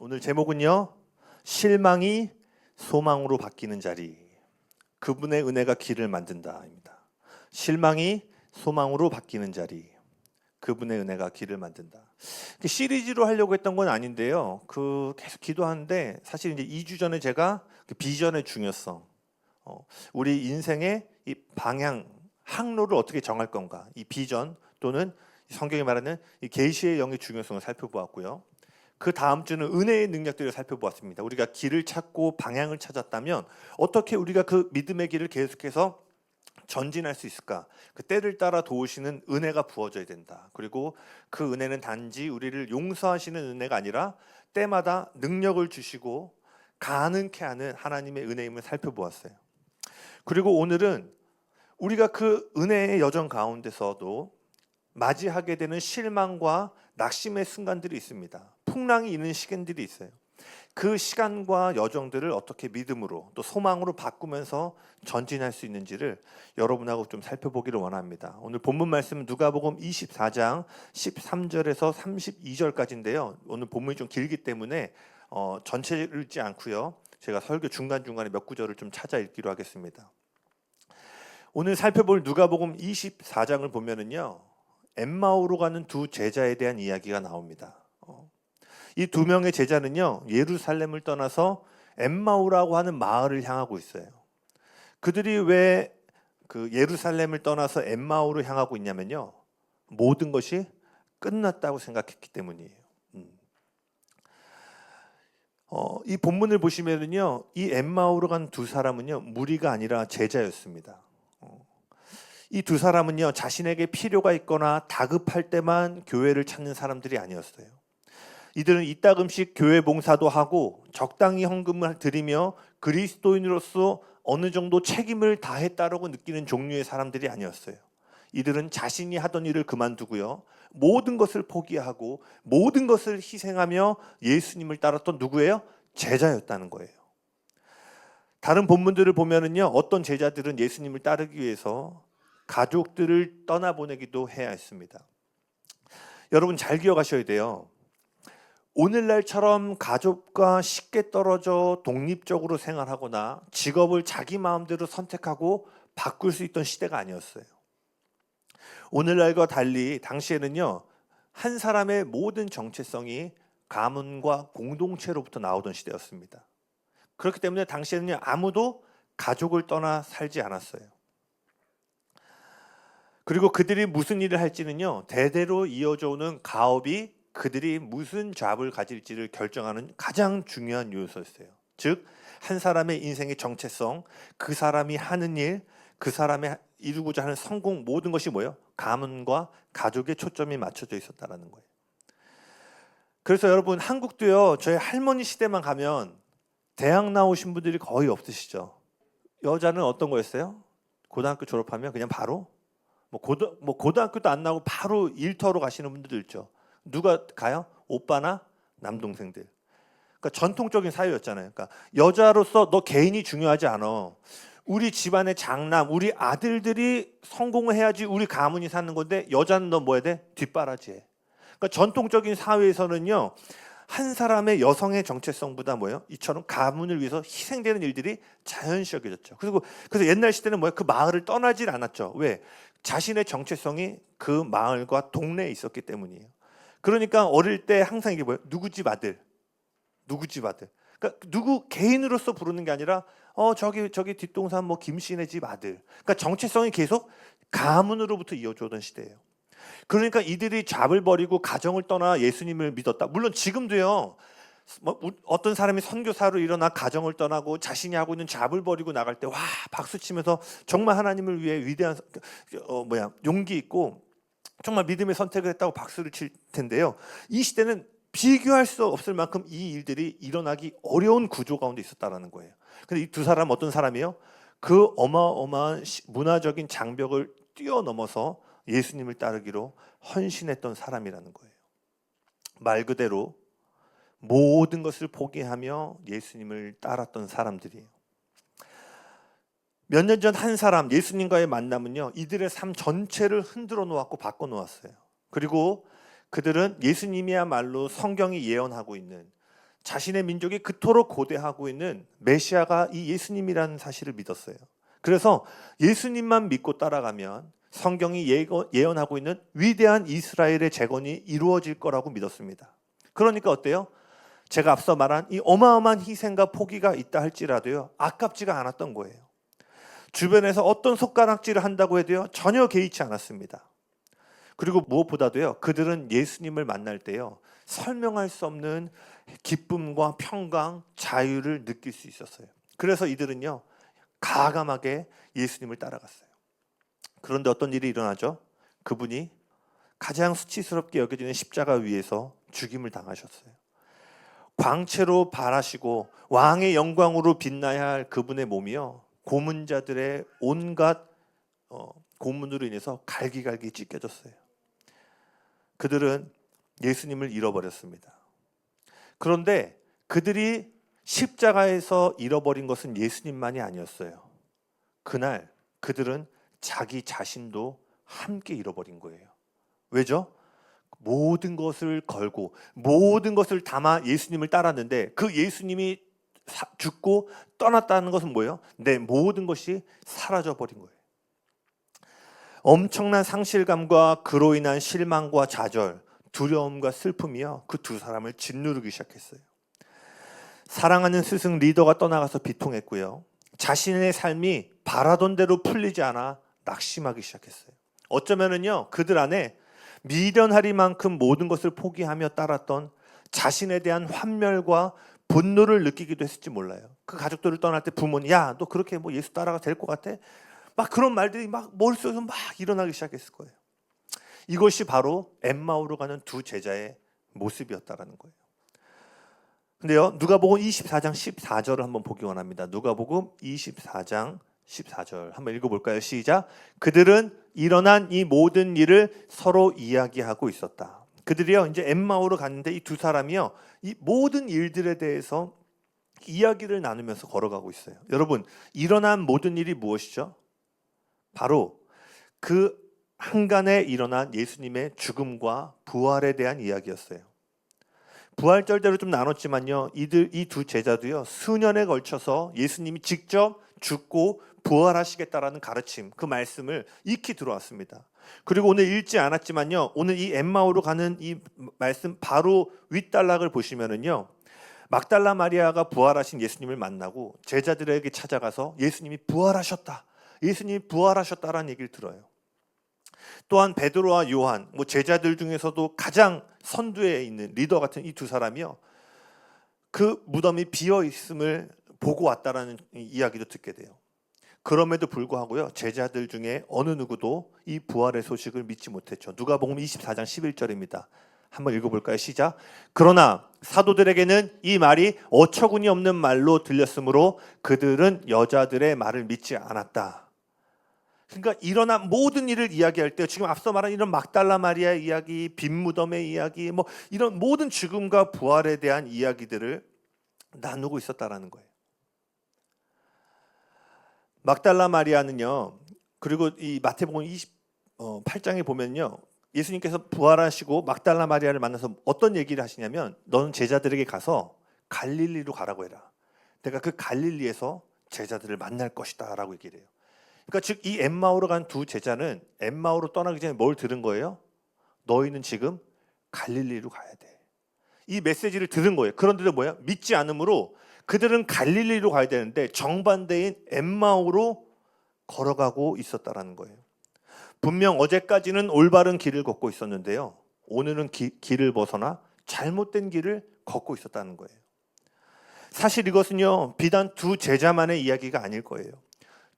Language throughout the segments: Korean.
오늘 제목은요, 실망이 소망으로 바뀌는 자리, 그분의 은혜가 길을 만든다입니다. 실망이 소망으로 바뀌는 자리, 그분의 은혜가 길을 만든다. 시리즈로 하려고 했던 건 아닌데요. 계속 기도하는데 사실 이제 2주 전에 제가 비전의 중요성, 우리 인생의 이 방향, 항로를 어떻게 정할 건가, 이 비전 또는 성경이 말하는 이 계시의 영의 중요성을 살펴보았고요. 그 다음 주는 은혜의 능력들을 살펴보았습니다. 우리가 길을 찾고 방향을 찾았다면 어떻게 우리가 그 믿음의 길을 계속해서 전진할 수 있을까? 그 때를 따라 도우시는 은혜가 부어져야 된다. 그리고 그 은혜는 단지 우리를 용서하시는 은혜가 아니라 때마다 능력을 주시고 가능케 하는 하나님의 은혜임을 살펴보았어요. 그리고 오늘은 우리가 그 은혜의 여정 가운데서도 맞이하게 되는 실망과 낙심의 순간들이 있습니다. 풍랑이 있는 시간들이 있어요. 그 시간과 여정들을 어떻게 믿음으로 또 소망으로 바꾸면서 전진할 수 있는지를 여러분하고 좀 살펴보기를 원합니다. 오늘 본문 말씀은 누가복음 24장 13절에서 32절까지인데요. 오늘 본문이 좀 길기 때문에 전체를 읽지 않고요. 제가 설교 중간중간에 몇 구절을 좀 찾아 읽기로 하겠습니다. 오늘 살펴볼 누가복음 24장을 보면은요, 엠마오로 가는 두 제자에 대한 이야기가 나옵니다. 이 두 명의 제자는요, 예루살렘을 떠나서 엠마오라고 하는 마을을 향하고 있어요. 그들이 왜 그 예루살렘을 떠나서 엠마오로 향하고 있냐면요, 모든 것이 끝났다고 생각했기 때문이에요. 이 본문을 보시면은요, 이 엠마오로 간 두 사람은요, 무리가 아니라 제자였습니다. 이 두 사람은요, 자신에게 필요가 있거나 다급할 때만 교회를 찾는 사람들이 아니었어요. 이들은 이따금씩 교회 봉사도 하고 적당히 헌금을 드리며 그리스도인으로서 어느 정도 책임을 다했다라고 느끼는 종류의 사람들이 아니었어요. 이들은 자신이 하던 일을 그만두고요, 모든 것을 포기하고 모든 것을 희생하며 예수님을 따랐던 누구예요? 제자였다는 거예요. 다른 본문들을 보면은요, 어떤 제자들은 예수님을 따르기 위해서 가족들을 떠나보내기도 해야 했습니다. 여러분 잘 기억하셔야 돼요. 오늘날처럼 가족과 쉽게 떨어져 독립적으로 생활하거나 직업을 자기 마음대로 선택하고 바꿀 수 있던 시대가 아니었어요. 오늘날과 달리 당시에는요, 한 사람의 모든 정체성이 가문과 공동체로부터 나오던 시대였습니다. 그렇기 때문에 당시에는요, 아무도 가족을 떠나 살지 않았어요. 그리고 그들이 무슨 일을 할지는요, 대대로 이어져 오는 가업이 그들이 무슨 잡을 가질지를 결정하는 가장 중요한 요소였어요. 즉, 한 사람의 인생의 정체성, 그 사람이 하는 일, 그 사람이 이루고자 하는 성공, 모든 것이 뭐예요? 가문과 가족의 초점이 맞춰져 있었다는 거예요. 그래서 여러분, 한국도요, 저희 할머니 시대만 가면 대학 나오신 분들이 거의 없으시죠. 여자는 어떤 거였어요? 고등학교 졸업하면 그냥 바로 고등학교도 안 나오고 바로 일터로 가시는 분들도 있죠. 누가 가요? 오빠나 남동생들. 그러니까 전통적인 사회였잖아요. 그러니까 여자로서 너 개인이 중요하지 않아. 우리 집안의 장남, 우리 아들들이 성공을 해야지 우리 가문이 사는 건데 여자는 너 뭐 해야 돼? 뒷바라지해. 그러니까 전통적인 사회에서는요, 한 사람의 여성의 정체성보다 뭐예요? 이처럼 가문을 위해서 희생되는 일들이 자연스러워졌죠. 그래서 옛날 시대는 뭐예요? 그 마을을 떠나질 않았죠. 왜? 자신의 정체성이 그 마을과 동네에 있었기 때문이에요. 그러니까 어릴 때 항상 이게 뭐예요? 누구 집 아들, 누구 집 아들. 그러니까 누구 개인으로서 부르는 게 아니라 저기 뒷동산 뭐 김씨네 집 아들. 그러니까 정체성이 계속 가문으로부터 이어져 오던 시대예요. 그러니까 이들이 잡을 버리고 가정을 떠나 예수님을 믿었다. 물론 지금도요, 어떤 사람이 선교사로 일어나 가정을 떠나고 자신이 하고 있는 잡을 버리고 나갈 때 와 박수 치면서 정말 하나님을 위해 위대한 용기 있고 정말 믿음의 선택을 했다고 박수를 칠 텐데요. 이 시대는 비교할 수 없을 만큼 이 일들이 일어나기 어려운 구조 가운데 있었다라는 거예요. 근데 이 두 사람 어떤 사람이에요? 그 어마어마한 문화적인 장벽을 뛰어넘어서 예수님을 따르기로 헌신했던 사람이라는 거예요. 말 그대로 모든 것을 포기하며 예수님을 따랐던 사람들이에요. 몇 년 전 한 사람, 예수님과의 만남은요, 이들의 삶 전체를 흔들어 놓았고 바꿔 놓았어요. 그리고 그들은 예수님이야말로 성경이 예언하고 있는 자신의 민족이 그토록 고대하고 있는 메시아가 이 예수님이라는 사실을 믿었어요. 그래서 예수님만 믿고 따라가면 성경이 예언하고 있는 위대한 이스라엘의 재건이 이루어질 거라고 믿었습니다. 그러니까 어때요? 제가 앞서 말한 이 어마어마한 희생과 포기가 있다 할지라도요, 아깝지가 않았던 거예요. 주변에서 어떤 손가락질을 한다고 해도요, 전혀 개의치 않았습니다. 그리고 무엇보다도요, 그들은 예수님을 만날 때요, 설명할 수 없는 기쁨과 평강, 자유를 느낄 수 있었어요. 그래서 이들은요, 가감하게 예수님을 따라갔어요. 그런데 어떤 일이 일어나죠? 그분이 가장 수치스럽게 여겨지는 십자가 위에서 죽임을 당하셨어요. 광채로 발하시고 왕의 영광으로 빛나야 할 그분의 몸이요, 고문자들의 온갖 고문으로 인해서 갈기갈기 찢겨졌어요. 그들은 예수님을 잃어버렸습니다. 그런데 그들이 십자가에서 잃어버린 것은 예수님만이 아니었어요. 그날 그들은 자기 자신도 함께 잃어버린 거예요. 왜죠? 모든 것을 걸고 모든 것을 담아 예수님을 따랐는데, 그 예수님이 죽고 떠났다는 것은 뭐예요? 내 모든 것이 사라져버린 거예요. 엄청난 상실감과 그로 인한 실망과 좌절, 두려움과 슬픔이요, 그 두 사람을 짓누르기 시작했어요. 사랑하는 스승 리더가 떠나가서 비통했고요, 자신의 삶이 바라던 대로 풀리지 않아 낙심하기 시작했어요. 어쩌면은요, 그들 안에 미련하리만큼 모든 것을 포기하며 따랐던 자신에 대한 환멸과 분노를 느끼기도 했을지 몰라요. 그 가족들을 떠날 때 부모님, 야, 너 그렇게 뭐 예수 따라가 될 것 같아? 막 그런 말들이 막 머릿속에서 막 일어나기 시작했을 거예요. 이것이 바로 엠마오로 가는 두 제자의 모습이었다라는 거예요. 근데요, 누가복음 24장 14절을 한번 보기 원합니다. 누가복음 24장 14절 한번 읽어볼까요? 시작. 그들은 일어난 이 모든 일을 서로 이야기하고 있었다. 그들이요, 이제 엠마오로 갔는데 이 두 사람이요, 이 모든 일들에 대해서 이야기를 나누면서 걸어가고 있어요. 여러분, 일어난 모든 일이 무엇이죠? 바로 그 한간에 일어난 예수님의 죽음과 부활에 대한 이야기였어요. 부활절대로 좀 나눴지만요, 이 두 제자도요, 수년에 걸쳐서 예수님이 직접 죽고 부활하시겠다라는 가르침, 그 말씀을 익히 들어왔습니다. 그리고 오늘 읽지 않았지만요, 오늘 이 엠마오로 가는 이 말씀 바로 윗단락을 보시면은요, 막달라 마리아가 부활하신 예수님을 만나고 제자들에게 찾아가서 예수님이 부활하셨다, 예수님이 부활하셨다라는 얘기를 들어요. 또한 베드로와 요한, 뭐 제자들 중에서도 가장 선두에 있는 리더 같은 이 두 사람이요, 그 무덤이 비어 있음을 보고 왔다라는 이야기도 듣게 돼요. 그럼에도 불구하고요, 제자들 중에 어느 누구도 이 부활의 소식을 믿지 못했죠. 누가복음 24장 11절입니다. 한번 읽어볼까요? 시작. 그러나 사도들에게는 이 말이 어처구니 없는 말로 들렸으므로 그들은 여자들의 말을 믿지 않았다. 그러니까 일어난 모든 일을 이야기할 때 지금 앞서 말한 이런 막달라 마리아의 이야기, 빈 무덤의 이야기, 뭐 이런 모든 죽음과 부활에 대한 이야기들을 나누고 있었다라는 거예요. 막달라 마리아는요, 그리고 이 마태복음 28장에 보면요, 예수님께서 부활하시고 막달라 마리아를 만나서 어떤 얘기를 하시냐면, 너는 제자들에게 가서 갈릴리로 가라고 해라. 내가 그 갈릴리에서 제자들을 만날 것이다 라고 얘기를 해요. 그러니까 즉 이 엠마오로 간 두 제자는 엠마오로 떠나기 전에 뭘 들은 거예요? 너희는 지금 갈릴리로 가야 돼. 이 메시지를 들은 거예요. 그런데도 뭐야? 믿지 않으므로 그들은 갈릴리로 가야 되는데 정반대인 엠마오로 걸어가고 있었다라는 거예요. 분명 어제까지는 올바른 길을 걷고 있었는데요, 오늘은 길을 벗어나 잘못된 길을 걷고 있었다는 거예요. 사실 이것은요, 비단 두 제자만의 이야기가 아닐 거예요.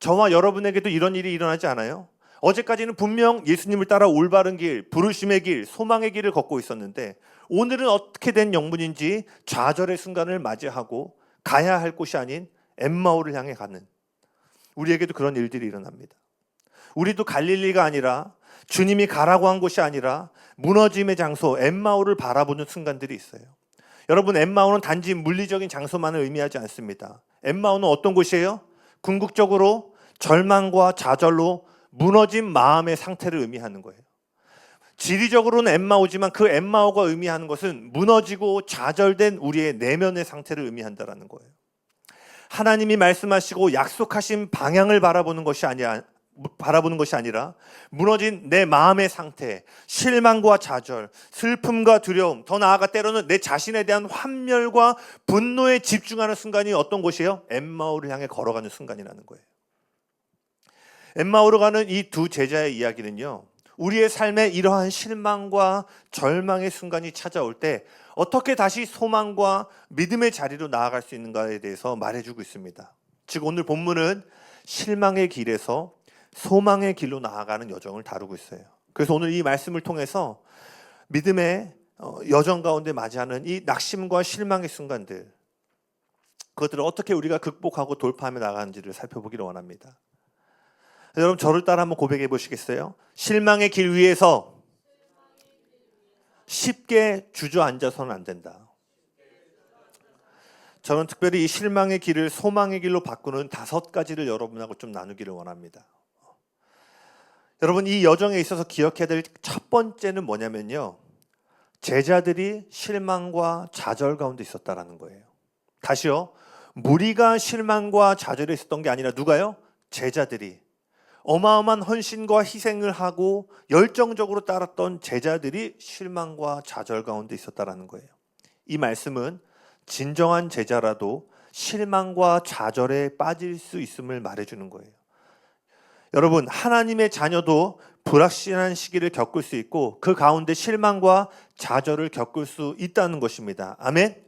저와 여러분에게도 이런 일이 일어나지 않아요? 어제까지는 분명 예수님을 따라 올바른 길, 부르심의 길, 소망의 길을 걷고 있었는데 오늘은 어떻게 된 영문인지 좌절의 순간을 맞이하고 가야 할 곳이 아닌 엠마오를 향해 가는, 우리에게도 그런 일들이 일어납니다. 우리도 갈릴리가 아니라, 주님이 가라고 한 곳이 아니라 무너짐의 장소 엠마오를 바라보는 순간들이 있어요. 여러분, 엠마오는 단지 물리적인 장소만을 의미하지 않습니다. 엠마오는 어떤 곳이에요? 궁극적으로 절망과 좌절로 무너진 마음의 상태를 의미하는 거예요. 지리적으로는 엠마오지만 그 엠마오가 의미하는 것은 무너지고 좌절된 우리의 내면의 상태를 의미한다라는 거예요. 하나님이 말씀하시고 약속하신 방향을 바라보는 것이 아니라 무너진 내 마음의 상태, 실망과 좌절, 슬픔과 두려움, 더 나아가 때로는 내 자신에 대한 환멸과 분노에 집중하는 순간이 어떤 곳이에요? 엠마오를 향해 걸어가는 순간이라는 거예요. 엠마오로 가는 이 두 제자의 이야기는요, 우리의 삶에 이러한 실망과 절망의 순간이 찾아올 때 어떻게 다시 소망과 믿음의 자리로 나아갈 수 있는가에 대해서 말해주고 있습니다. 즉 오늘 본문은 실망의 길에서 소망의 길로 나아가는 여정을 다루고 있어요. 그래서 오늘 이 말씀을 통해서 믿음의 여정 가운데 맞이하는 이 낙심과 실망의 순간들, 그것들을 어떻게 우리가 극복하고 돌파하며 나가는지를 살펴보기를 원합니다. 여러분 저를 따라 한번 고백해 보시겠어요? 실망의 길 위에서 쉽게 주저앉아서는 안 된다. 저는 특별히 이 실망의 길을 소망의 길로 바꾸는 5가지를 여러분하고 좀 나누기를 원합니다. 여러분 이 여정에 있어서 기억해야 될 첫 번째는 뭐냐면요, 제자들이 실망과 좌절 가운데 있었다라는 거예요. 다시요, 무리가 실망과 좌절에 있었던 게 아니라 누가요? 제자들이. 어마어마한 헌신과 희생을 하고 열정적으로 따랐던 제자들이 실망과 좌절 가운데 있었다라는 거예요. 이 말씀은 진정한 제자라도 실망과 좌절에 빠질 수 있음을 말해주는 거예요. 여러분 하나님의 자녀도 불확실한 시기를 겪을 수 있고 그 가운데 실망과 좌절을 겪을 수 있다는 것입니다. 아멘.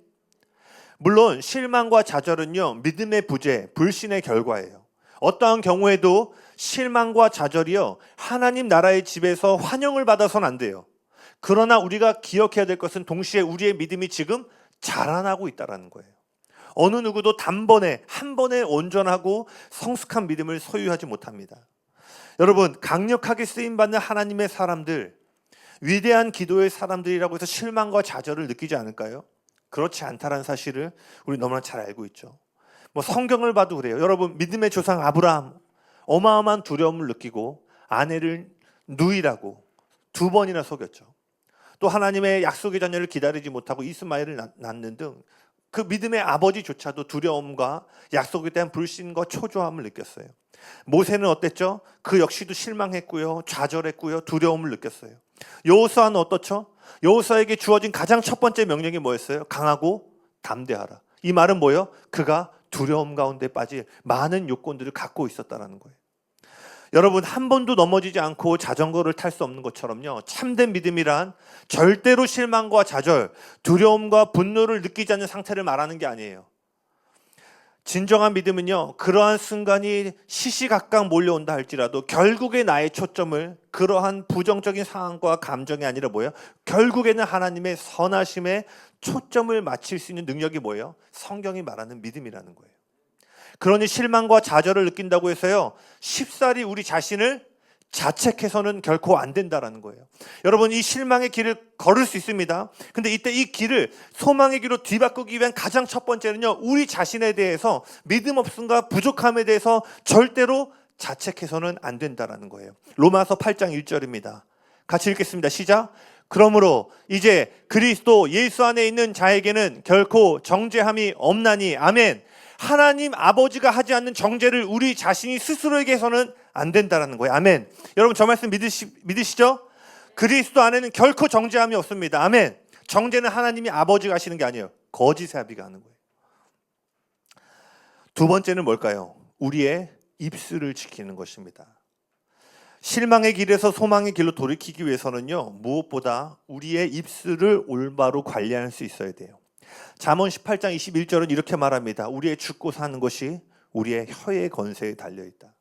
물론 실망과 좌절은요, 믿음의 부재, 불신의 결과예요. 어떠한 경우에도 실망과 좌절이요, 하나님 나라의 집에서 환영을 받아서는 안 돼요. 그러나 우리가 기억해야 될 것은 동시에 우리의 믿음이 지금 자라나고 있다는 거예요. 어느 누구도 단번에 한 번에 온전하고 성숙한 믿음을 소유하지 못합니다. 여러분 강력하게 쓰임받는 하나님의 사람들, 위대한 기도의 사람들이라고 해서 실망과 좌절을 느끼지 않을까요? 그렇지 않다는 사실을 우리 너무나 잘 알고 있죠. 성경을 봐도 그래요. 여러분 믿음의 조상 아브라함, 어마어마한 두려움을 느끼고 아내를 누이라고 2번이나 속였죠. 또 하나님의 약속의 자녀를 기다리지 못하고 이스마엘을 낳는 등 그 믿음의 아버지조차도 두려움과 약속에 대한 불신과 초조함을 느꼈어요. 모세는 어땠죠? 그 역시도 실망했고요, 좌절했고요, 두려움을 느꼈어요. 여호수아는 어떻죠? 여호수아에게 주어진 가장 첫 번째 명령이 뭐였어요? 강하고 담대하라. 이 말은 뭐예요? 그가 두려움 가운데 빠질 많은 요건들을 갖고 있었다는 거예요. 여러분 한 번도 넘어지지 않고 자전거를 탈 수 없는 것처럼요, 참된 믿음이란 절대로 실망과 좌절, 두려움과 분노를 느끼지 않는 상태를 말하는 게 아니에요. 진정한 믿음은요, 그러한 순간이 시시각각 몰려온다 할지라도 결국에 나의 초점을 그러한 부정적인 상황과 감정이 아니라 뭐예요? 결국에는 하나님의 선하심에 초점을 맞출 수 있는 능력이 뭐예요? 성경이 말하는 믿음이라는 거예요. 그러니 실망과 좌절을 느낀다고 해서요, 쉽사리 우리 자신을 자책해서는 결코 안 된다라는 거예요. 여러분 이 실망의 길을 걸을 수 있습니다. 근데 이때 이 길을 소망의 길로 뒤바꾸기 위한 가장 첫 번째는요, 우리 자신에 대해서 믿음 없음과 부족함에 대해서 절대로 자책해서는 안 된다라는 거예요. 로마서 8장 1절입니다. 같이 읽겠습니다. 시작. 그러므로 이제 그리스도 예수 안에 있는 자에게는 결코 정죄함이 없나니. 아멘. 하나님 아버지가 하지 않는 정죄를 우리 자신이 스스로에게 해서는 안 된다는 거예요. 아멘. 여러분 저 말씀 믿으시죠? 그리스도 안에는 결코 정죄함이 없습니다. 아멘. 정죄는 하나님이 아버지가 하시는 게 아니에요. 거짓의 아비가 하는 거예요. 두 번째는 뭘까요? 우리의 입술을 지키는 것입니다. 실망의 길에서 소망의 길로 돌이키기 위해서는요, 무엇보다 우리의 입술을 올바로 관리할 수 있어야 돼요. 잠언 18장 21절은 이렇게 말합니다. 우리의 죽고 사는 것이 우리의 혀의 건세에 달려있다.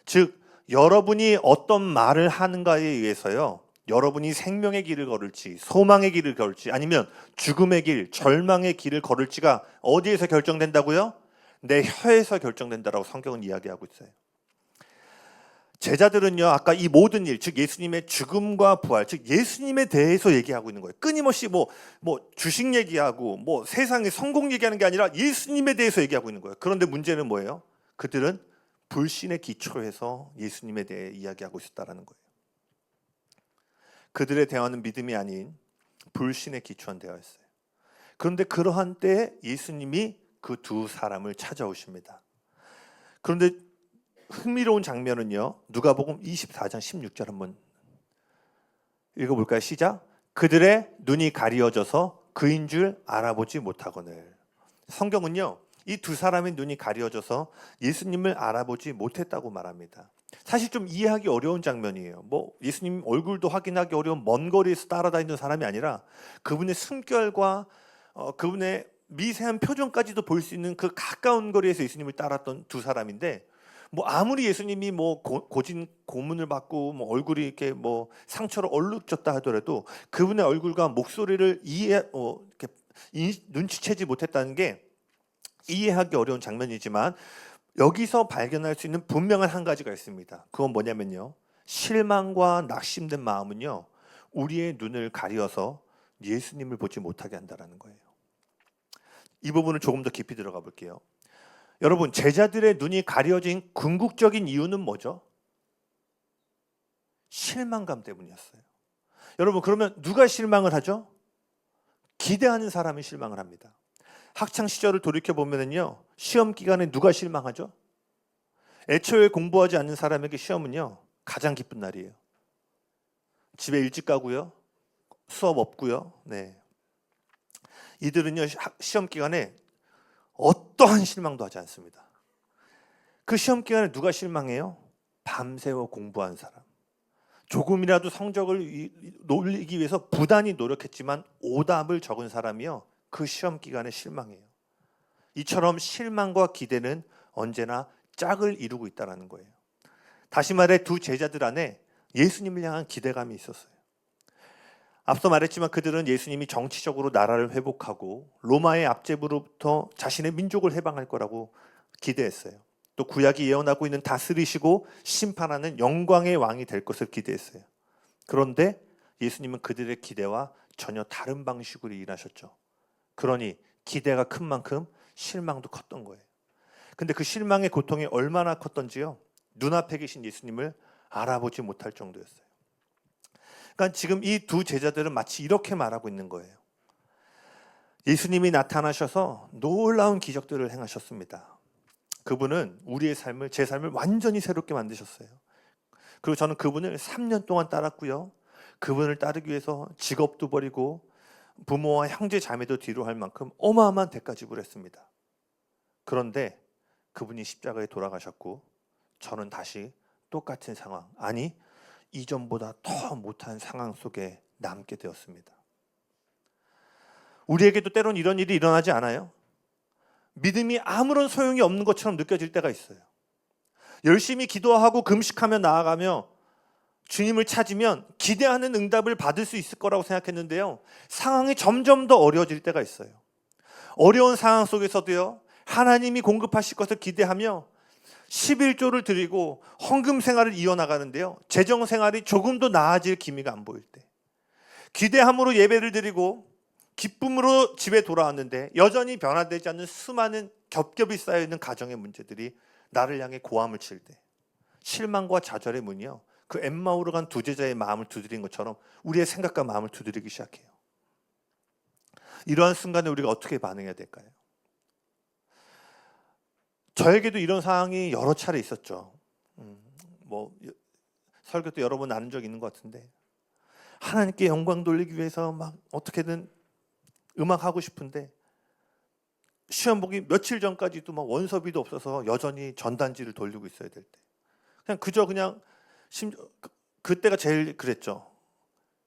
즉 여러분이 어떤 말을 하는가에 의해서요, 여러분이 생명의 길을 걸을지 소망의 길을 걸을지 아니면 죽음의 길, 절망의 길을 걸을지가 어디에서 결정된다고요? 내 혀에서 결정된다라고 성경은 이야기하고 있어요. 제자들은요, 아까 이 모든 일, 즉 예수님의 죽음과 부활, 즉 예수님에 대해서 얘기하고 있는 거예요. 끊임없이 뭐 주식 얘기하고 세상의 성공 얘기하는 게 아니라 예수님에 대해서 얘기하고 있는 거예요. 그런데 문제는 뭐예요? 그들은 불신의 기초에서 예수님에 대해 이야기하고 있었다는 거예요. 그들의 대화는 믿음이 아닌 불신에 기초한 대화였어요. 그런데 그러한 때에 예수님이 그 두 사람을 찾아오십니다. 그런데 흥미로운 장면은요, 누가복음 24장 16절 한번 읽어볼까요? 시작. 그들의 눈이 가리어져서 그인 줄 알아보지 못하거늘. 성경은요, 이 두 사람의 눈이 가려져서 예수님을 알아보지 못했다고 말합니다. 사실 좀 이해하기 어려운 장면이에요. 뭐 예수님 얼굴도 확인하기 어려운 먼 거리에서 따라다니는 사람이 아니라 그분의 숨결과 그분의 미세한 표정까지도 볼 수 있는 그 가까운 거리에서 예수님을 따랐던 두 사람인데, 뭐 아무리 예수님이 뭐 고진 고문을 받고 뭐 얼굴이 이렇게 뭐 상처로 얼룩졌다 하더라도 그분의 얼굴과 목소리를 이렇게 눈치채지 못했다는 게 이해하기 어려운 장면이지만, 여기서 발견할 수 있는 분명한 한 가지가 있습니다. 그건 뭐냐면요, 실망과 낙심된 마음은요, 우리의 눈을 가려서 예수님을 보지 못하게 한다는 거예요. 이 부분을 조금 더 깊이 들어가 볼게요. 여러분, 제자들의 눈이 가려진 궁극적인 이유는 뭐죠? 실망감 때문이었어요. 여러분, 그러면 누가 실망을 하죠? 기대하는 사람이 실망을 합니다. 학창 시절을 돌이켜 보면은요, 시험 기간에 누가 실망하죠? 애초에 공부하지 않는 사람에게 시험은요, 가장 기쁜 날이에요. 집에 일찍 가고요, 수업 없고요. 네. 이들은요, 시험 기간에 어떠한 실망도 하지 않습니다. 그 시험 기간에 누가 실망해요? 밤새워 공부한 사람. 조금이라도 성적을 올리기 위해서 부단히 노력했지만 오답을 적은 사람이요, 그 시험 기간에 실망해요. 이처럼 실망과 기대는 언제나 짝을 이루고 있다는 거예요. 다시 말해 두 제자들 안에 예수님을 향한 기대감이 있었어요. 앞서 말했지만 그들은 예수님이 정치적으로 나라를 회복하고 로마의 압제부로부터 자신의 민족을 해방할 거라고 기대했어요. 또 구약이 예언하고 있는 다스리시고 심판하는 영광의 왕이 될 것을 기대했어요. 그런데 예수님은 그들의 기대와 전혀 다른 방식으로 일하셨죠. 그러니 기대가 큰 만큼 실망도 컸던 거예요. 근데 그 실망의 고통이 얼마나 컸던지요, 눈앞에 계신 예수님을 알아보지 못할 정도였어요. 그러니까 지금 이 두 제자들은 마치 이렇게 말하고 있는 거예요. 예수님이 나타나셔서 놀라운 기적들을 행하셨습니다. 그분은 우리의 삶을, 제 삶을 완전히 새롭게 만드셨어요. 그리고 저는 그분을 3년 동안 따랐고요, 그분을 따르기 위해서 직업도 버리고 부모와 형제 자매도 뒤로 할 만큼 어마어마한 대가 지불했습니다. 그런데 그분이 십자가에 돌아가셨고 저는 다시 똑같은 상황, 아니 이전보다 더 못한 상황 속에 남게 되었습니다. 우리에게도 때론 이런 일이 일어나지 않아요? 믿음이 아무런 소용이 없는 것처럼 느껴질 때가 있어요. 열심히 기도하고 금식하며 나아가며 주님을 찾으면 기대하는 응답을 받을 수 있을 거라고 생각했는데요, 상황이 점점 더 어려워질 때가 있어요. 어려운 상황 속에서도요, 하나님이 공급하실 것을 기대하며 11조를 드리고 헌금 생활을 이어나가는데요, 재정 생활이 조금도 나아질 기미가 안 보일 때, 기대함으로 예배를 드리고 기쁨으로 집에 돌아왔는데 여전히 변화되지 않는 수많은 겹겹이 쌓여있는 가정의 문제들이 나를 향해 고함을 칠 때, 실망과 좌절의 문이요, 그 엠마오로 간 두 제자의 마음을 두드린 것처럼 우리의 생각과 마음을 두드리기 시작해요. 이러한 순간에 우리가 어떻게 반응해야 될까요? 저에게도 이런 상황이 여러 차례 있었죠. 뭐 설교 때 여러 번 나눈 적이 있는 것 같은데, 하나님께 영광 돌리기 위해서 막 어떻게든 음악하고 싶은데 시험 보기 며칠 전까지도 막 원서비도 없어서 여전히 전단지를 돌리고 있어야 될 때, 그냥 그때가 제일 그랬죠.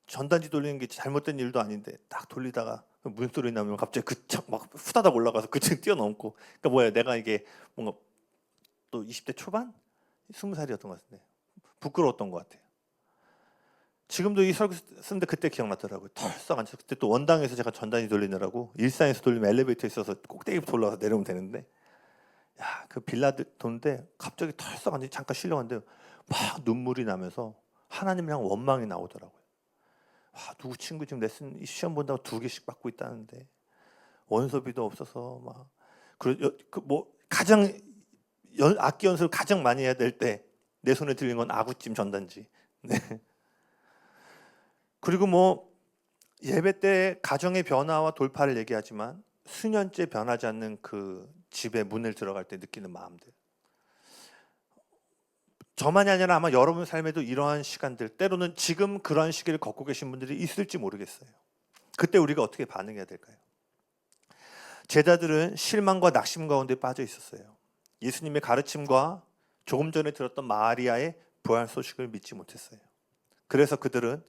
전단지 돌리는 게 잘못된 일도 아닌데 딱 돌리다가 문소리 나면 갑자기 막 후다닥 올라가서 그층 뛰어넘고, 그러니까 뭐야, 내가 이게 뭔가 또 20대 초반? 20살이었던 것 같은데 부끄러웠던 것 같아요. 지금도 이 설교 쓰는데 그때 기억나더라고요. 털썩 앉아서, 그때 또 원당에서 제가 전단지 돌리느라고 일산에서 돌리면 엘리베이터 있어서 꼭대기부터 올라가서 내려오면 되는데, 야, 그 빌라들 도는데 갑자기 털썩 앉아 잠깐 쉬려는데 막 눈물이 나면서 하나님을 향한 원망이 나오더라고요. 와, 누구 친구 지금 레슨 시험 본다고 2개씩 받고 있다는데 원서비도 없어서 막 뭐 가장 악기 연습을 가장 많이 해야 될 때 내 손에 들린 건 아구찜 전단지. 네. 그리고 뭐 예배 때 가정의 변화와 돌파를 얘기하지만 수년째 변하지 않는 그 집의 문을 들어갈 때 느끼는 마음들. 저만이 아니라 아마 여러분 삶에도 이러한 시간들, 때로는 지금 그러한 시기를 겪고 계신 분들이 있을지 모르겠어요. 그때 우리가 어떻게 반응해야 될까요? 제자들은 실망과 낙심 가운데 빠져 있었어요. 예수님의 가르침과 조금 전에 들었던 마리아의 부활 소식을 믿지 못했어요. 그래서 그들은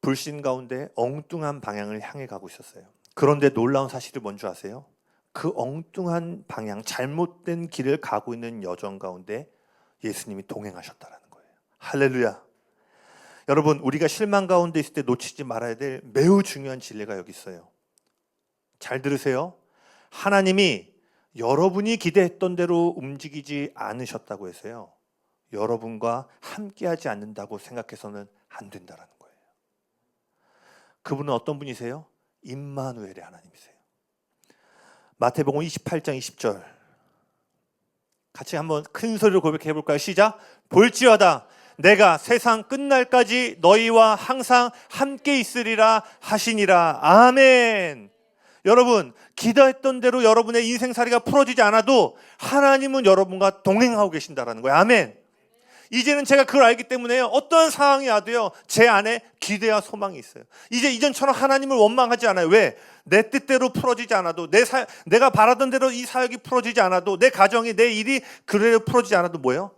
불신 가운데 엉뚱한 방향을 향해 가고 있었어요. 그런데 놀라운 사실이 뭔지 아세요? 그 엉뚱한 방향, 잘못된 길을 가고 있는 여정 가운데 예수님이 동행하셨다는 거예요. 할렐루야. 여러분, 우리가 실망 가운데 있을 때 놓치지 말아야 될 매우 중요한 진리가 여기 있어요. 잘 들으세요. 하나님이 여러분이 기대했던 대로 움직이지 않으셨다고 해서요, 여러분과 함께하지 않는다고 생각해서는 안 된다라는 거예요. 그분은 어떤 분이세요? 임마누엘의 하나님이세요. 마태복음 28장 20절 같이 한번 큰 소리로 고백해 볼까요? 시작. 볼지어다 내가 세상 끝날까지 너희와 항상 함께 있으리라 하시니라. 아멘. 여러분, 기도했던 대로 여러분의 인생살이가 풀어지지 않아도 하나님은 여러분과 동행하고 계신다라는 거예요. 아멘. 이제는 제가 그걸 알기 때문에 어떤 상황이 와도요, 제 안에 기대와 소망이 있어요. 이제 이전처럼 하나님을 원망하지 않아요. 왜? 내 뜻대로 풀어지지 않아도, 내가 바라던 대로 이 사역이 풀어지지 않아도, 내 가정이, 내 일이 그대로 풀어지지 않아도 뭐예요?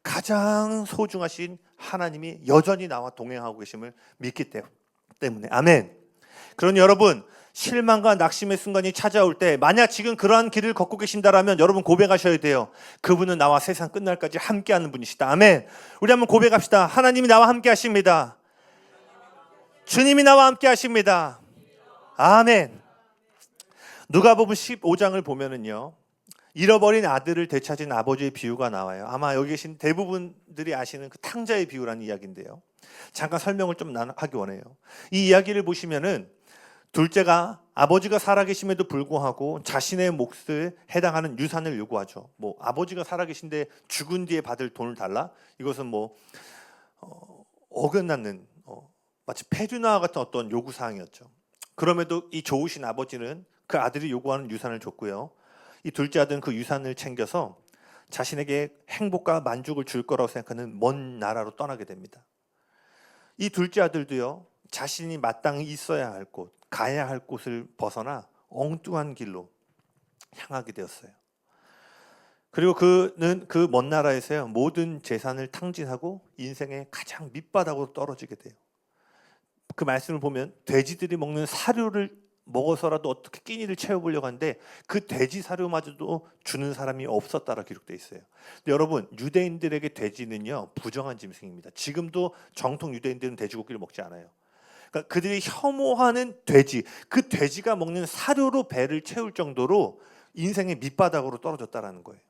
가장 소중하신 하나님이 여전히 나와 동행하고 계심을 믿기 때문에. 아멘. 그러니 여러분, 실망과 낙심의 순간이 찾아올 때 만약 지금 그러한 길을 걷고 계신다라면 여러분 고백하셔야 돼요. 그분은 나와 세상 끝날까지 함께하는 분이시다. 아멘. 우리 한번 고백합시다. 하나님이 나와 함께 하십니다. 주님이 나와 함께 하십니다. 아멘. 누가복음 15장을 보면은요, 잃어버린 아들을 되찾은 아버지의 비유가 나와요. 아마 여기 계신 대부분들이 아시는 그 탕자의 비유라는 이야기인데요, 잠깐 설명을 좀 하기 원해요. 이 이야기를 보시면은 둘째가 아버지가 살아계심에도 불구하고 자신의 몫을 해당하는 유산을 요구하죠. 뭐 아버지가 살아계신데 죽은 뒤에 받을 돈을 달라? 이것은 뭐 어긋나는 마치 폐륜화 같은 어떤 요구사항이었죠. 그럼에도 이 좋으신 아버지는 그 아들이 요구하는 유산을 줬고요, 이 둘째 아들은 그 유산을 챙겨서 자신에게 행복과 만족을 줄 거라고 생각하는 먼 나라로 떠나게 됩니다. 이 둘째 아들도요, 자신이 마땅히 있어야 할 곳, 가야 할 곳을 벗어나 엉뚱한 길로 향하게 되었어요. 그리고 그는 그 먼 나라에서요, 모든 재산을 탕진하고 인생의 가장 밑바닥으로 떨어지게 돼요. 그 말씀을 보면 돼지들이 먹는 사료를 먹어서라도 어떻게 끼니를 채워보려고 하는데 그 돼지 사료마저도 주는 사람이 없었다라 기록되어 있어요. 근데 여러분, 유대인들에게 돼지는요 부정한 짐승입니다. 지금도 정통 유대인들은 돼지고기를 먹지 않아요. 그러니까 그들이 혐오하는 돼지, 그 돼지가 먹는 사료로 배를 채울 정도로 인생의 밑바닥으로 떨어졌다라는 거예요.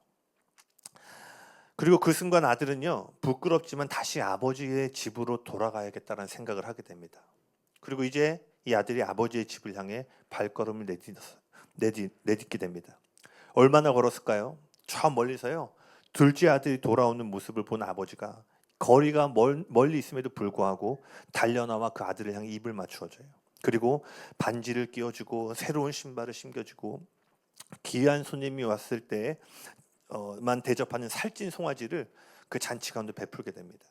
그리고 그 순간 아들은요, 부끄럽지만 다시 아버지의 집으로 돌아가야겠다는 생각을 하게 됩니다. 그리고 이제 이 아들이 아버지의 집을 향해 발걸음을 내딛게 됩니다. 얼마나 걸었을까요? 저 멀리서요, 둘째 아들이 돌아오는 모습을 본 아버지가 거리가 멀리 있음에도 불구하고 달려나와 그 아들을 향해 입을 맞추어줘요. 그리고 반지를 끼워주고 새로운 신발을 신겨주고 귀한 손님이 왔을 때만 대접하는 살찐 송아지를 그 잔치 가운데 베풀게 됩니다.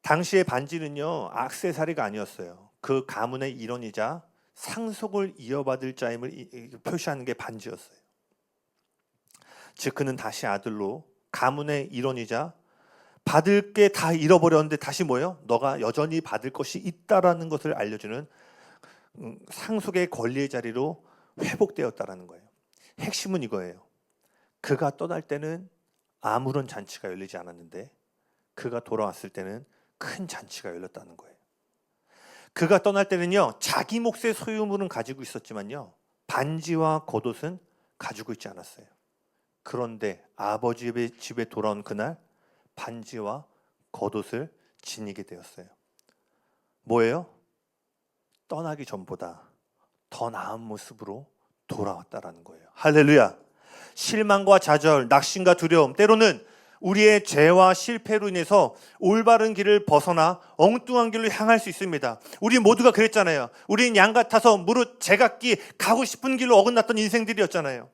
당시의 반지는요, 액세서리가 아니었어요. 그 가문의 일원이자 상속을 이어받을 자임을 표시하는 게 반지였어요. 즉 그는 다시 아들로 가문의 일원이자 받을 게 다 잃어버렸는데 다시 뭐예요? 너가 여전히 받을 것이 있다라는 것을 알려주는 상속의 권리의 자리로 회복되었다라는 거예요. 핵심은 이거예요. 그가 떠날 때는 아무런 잔치가 열리지 않았는데 그가 돌아왔을 때는 큰 잔치가 열렸다는 거예요. 그가 떠날 때는요, 자기 몫의 소유물은 가지고 있었지만요, 반지와 겉옷은 가지고 있지 않았어요. 그런데 아버지 집에 돌아온 그날 반지와 겉옷을 지니게 되었어요. 뭐예요? 떠나기 전보다 더 나은 모습으로 돌아왔다라는 거예요. 할렐루야. 실망과 좌절, 낙심과 두려움, 때로는 우리의 죄와 실패로 인해서 올바른 길을 벗어나 엉뚱한 길로 향할 수 있습니다. 우리 모두가 그랬잖아요. 우린 양 같아서 무릇 제각기 가고 싶은 길로 어긋났던 인생들이었잖아요.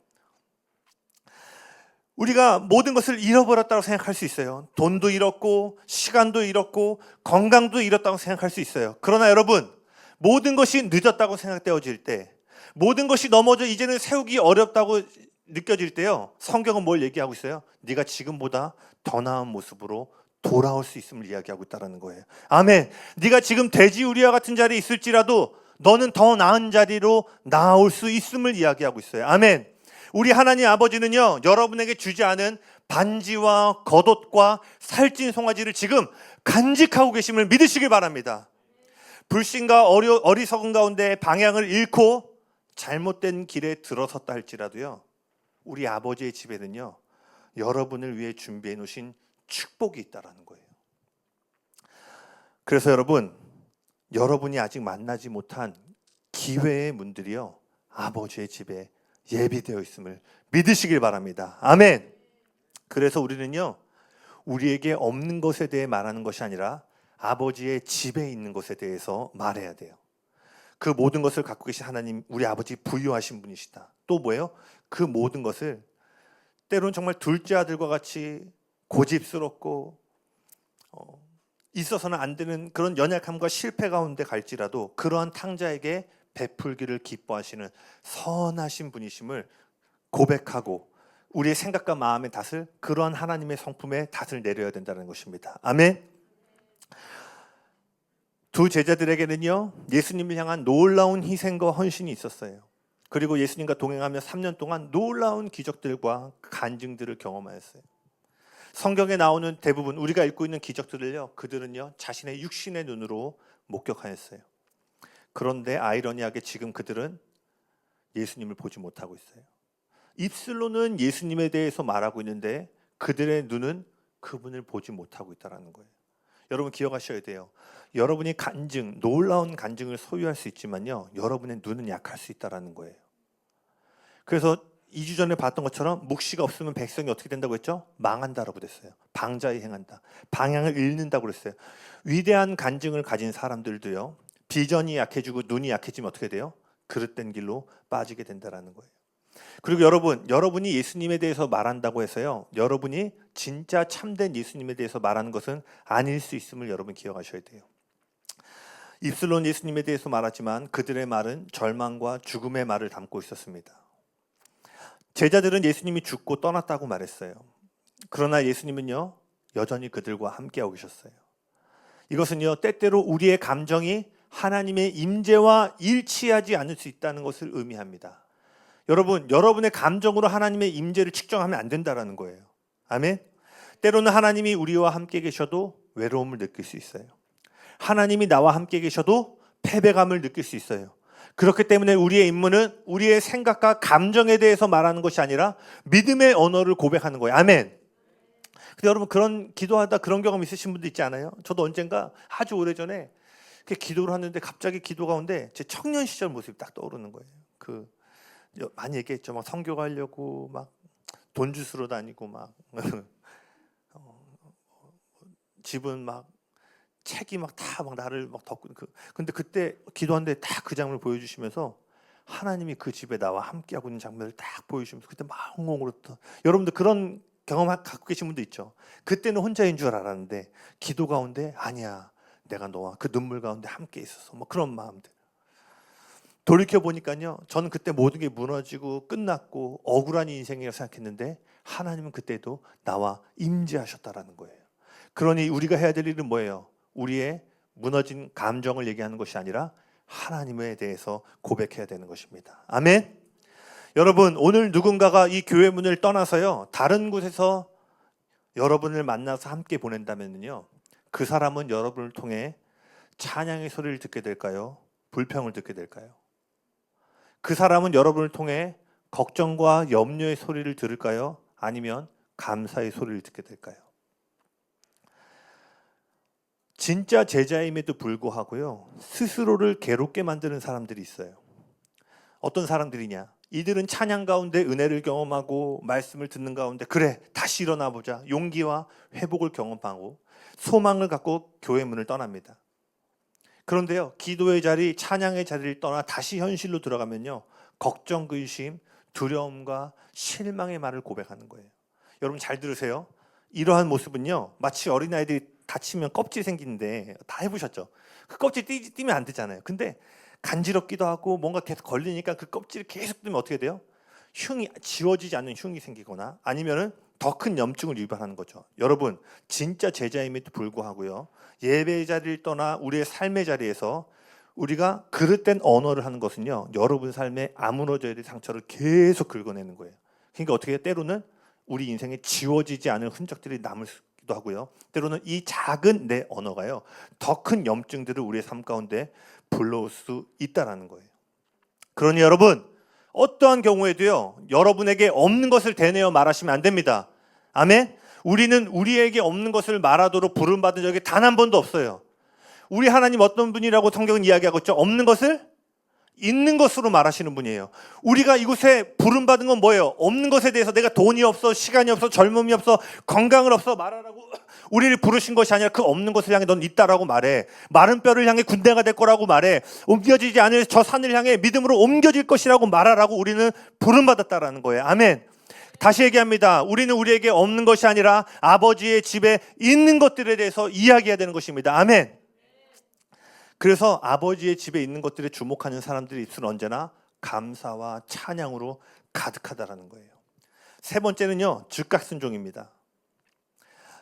우리가 모든 것을 잃어버렸다고 생각할 수 있어요. 돈도 잃었고 시간도 잃었고 건강도 잃었다고 생각할 수 있어요. 그러나 여러분, 모든 것이 늦었다고 생각되어질 때, 모든 것이 넘어져 이제는 세우기 어렵다고 느껴질 때요, 성경은 뭘 얘기하고 있어요? 네가 지금보다 더 나은 모습으로 돌아올 수 있음을 이야기하고 있다는 거예요. 아멘. 네가 지금 돼지 우리와 같은 자리에 있을지라도 너는 더 나은 자리로 나아올 수 있음을 이야기하고 있어요. 아멘. 우리 하나님 아버지는요, 여러분에게 주지 않은 반지와 겉옷과 살찐 송아지를 지금 간직하고 계심을 믿으시길 바랍니다. 불신과 어리석은 가운데 방향을 잃고 잘못된 길에 들어섰다 할지라도요, 우리 아버지의 집에는요, 여러분을 위해 준비해 놓으신 축복이 있다라는 거예요. 그래서 여러분, 여러분이 아직 만나지 못한 기회의 문들이요, 아버지의 집에 예비되어 있음을 믿으시길 바랍니다. 아멘. 그래서 우리는요, 우리에게 없는 것에 대해 말하는 것이 아니라 아버지의 집에 있는 것에 대해서 말해야 돼요. 그 모든 것을 갖고 계신 하나님, 우리 아버지 부유하신 분이시다. 또 뭐예요? 그 모든 것을 때로는 정말 둘째 아들과 같이 고집스럽고 있어서는 안 되는 그런 연약함과 실패 가운데 갈지라도 그러한 탕자에게 베풀기를 기뻐하시는 선하신 분이심을 고백하고 우리의 생각과 마음의 닷을 그러한 하나님의 성품에 닷을 내려야 된다는 것입니다. 아멘. 두 제자들에게는요, 예수님을 향한 놀라운 희생과 헌신이 있었어요. 그리고 예수님과 동행하며 3년 동안 놀라운 기적들과 간증들을 경험하였어요. 성경에 나오는 대부분 우리가 읽고 있는 기적들을요, 그들은요 자신의 육신의 눈으로 목격하였어요. 그런데 아이러니하게 지금 그들은 예수님을 보지 못하고 있어요. 입술로는 예수님에 대해서 말하고 있는데 그들의 눈은 그분을 보지 못하고 있다는 거예요. 여러분 기억하셔야 돼요. 여러분이 간증, 놀라운 간증을 소유할 수 있지만요, 여러분의 눈은 약할 수 있다는 거예요. 그래서 2주 전에 봤던 것처럼 묵시가 없으면 백성이 어떻게 된다고 했죠? 망한다라고 그랬어요. 방자에 행한다. 방향을 잃는다고 그랬어요. 위대한 간증을 가진 사람들도요, 비전이 약해지고 눈이 약해지면 어떻게 돼요? 그릇된 길로 빠지게 된다는 거예요. 그리고 여러분이 예수님에 대해서 말한다고 해서요, 여러분이 진짜 참된 예수님에 대해서 말하는 것은 아닐 수 있음을 여러분 기억하셔야 돼요. 입술로는 예수님에 대해서 말하지만 그들의 말은 절망과 죽음의 말을 담고 있었습니다. 제자들은 예수님이 죽고 떠났다고 말했어요. 그러나 예수님은요, 여전히 그들과 함께하고 계셨어요. 이것은요, 때때로 우리의 감정이 하나님의 임재와 일치하지 않을 수 있다는 것을 의미합니다. 여러분의 감정으로 하나님의 임재를 측정하면 안 된다는 거예요. 아멘. 때로는 하나님이 우리와 함께 계셔도 외로움을 느낄 수 있어요. 하나님이 나와 함께 계셔도 패배감을 느낄 수 있어요. 그렇기 때문에 우리의 임무는 우리의 생각과 감정에 대해서 말하는 것이 아니라 믿음의 언어를 고백하는 거예요. 아멘. 근데 여러분 그런 기도하다 그런 경험 있으신 분도 있지 않아요? 저도 언젠가 아주 오래전에 기도를 하는데 갑자기 기도 가운데 제 청년 시절 모습이 딱 떠오르는 거예요. 많이 얘기했죠. 막 선교 가려고 막 돈 주스러 다니고 막 집은 막 책이 막 다 막 나를 막 덮고 근데 그때 기도하는데 딱 그 장면을 보여주시면서 하나님이 그 집에 나와 함께하고 있는 장면을 딱 보여주시면서 그때 막 엉엉울었던, 여러분들 그런 경험 갖고 계신 분도 있죠. 그때는 혼자인 줄 알았는데 기도 가운데 아니야, 내가 너와 그 눈물 가운데 함께 있었어, 뭐 그런 마음들. 돌이켜 보니까요, 저는 그때 모든 게 무너지고 끝났고 억울한 인생이라고 생각했는데 하나님은 그때도 나와 임재하셨다라는 거예요. 그러니 우리가 해야 될 일은 뭐예요? 우리의 무너진 감정을 얘기하는 것이 아니라 하나님에 대해서 고백해야 되는 것입니다. 아멘. 여러분, 오늘 누군가가 이 교회 문을 떠나서요, 다른 곳에서 여러분을 만나서 함께 보낸다면요, 그 사람은 여러분을 통해 찬양의 소리를 듣게 될까요? 불평을 듣게 될까요? 그 사람은 여러분을 통해 걱정과 염려의 소리를 들을까요? 아니면 감사의 소리를 듣게 될까요? 진짜 제자임에도 불구하고요, 스스로를 괴롭게 만드는 사람들이 있어요. 어떤 사람들이냐? 이들은 찬양 가운데 은혜를 경험하고 말씀을 듣는 가운데 그래 다시 일어나 보자 용기와 회복을 경험하고 소망을 갖고 교회 문을 떠납니다. 그런데요, 기도의 자리, 찬양의 자리를 떠나 다시 현실로 들어가면요, 걱정, 근심, 두려움과 실망의 말을 고백하는 거예요. 여러분 잘 들으세요. 이러한 모습은요, 마치 어린아이들이 다치면 껍질 생기는데 다 해보셨죠? 그 껍질 띄면 안 되잖아요. 근데 간지럽기도 하고 뭔가 계속 걸리니까 그 껍질이 계속 뜨면 어떻게 돼요? 흉이 지워지지 않는 흉이 생기거나 아니면은 더 큰 염증을 유발하는 거죠. 여러분 진짜 제자임에도 불구하고요, 예배의 자리를 떠나 우리의 삶의 자리에서 우리가 그릇된 언어를 하는 것은요, 여러분 삶에 아물어져야 될 상처를 계속 긁어내는 거예요. 그러니까 어떻게 해요? 때로는 우리 인생에 지워지지 않은 흔적들이 남을 수도 하고요, 때로는 이 작은 내 언어가요 더 큰 염증들을 우리의 삶 가운데 불러올 수 있다라는 거예요. 그러니 여러분 어떠한 경우에도요, 여러분에게 없는 것을 대내어 말하시면 안 됩니다. 아멘. 우리는 우리에게 없는 것을 말하도록 부름받은 적이 단 한 번도 없어요. 우리 하나님 어떤 분이라고 성경은 이야기하고 있죠? 없는 것을 있는 것으로 말하시는 분이에요. 우리가 이곳에 부름받은 건 뭐예요? 없는 것에 대해서 내가 돈이 없어, 시간이 없어, 젊음이 없어, 건강을 없어 말하라고 우리를 부르신 것이 아니라 그 없는 것을 향해 넌 있다라고 말해. 마른 뼈를 향해 군대가 될 거라고 말해. 옮겨지지 않을 저 산을 향해 믿음으로 옮겨질 것이라고 말하라고 우리는 부름받았다라는 거예요. 아멘. 다시 얘기합니다. 우리는 우리에게 없는 것이 아니라 아버지의 집에 있는 것들에 대해서 이야기해야 되는 것입니다. 아멘. 그래서 아버지의 집에 있는 것들에 주목하는 사람들의 입술은 언제나 감사와 찬양으로 가득하다라는 거예요. 세 번째는요, 즉각순종입니다.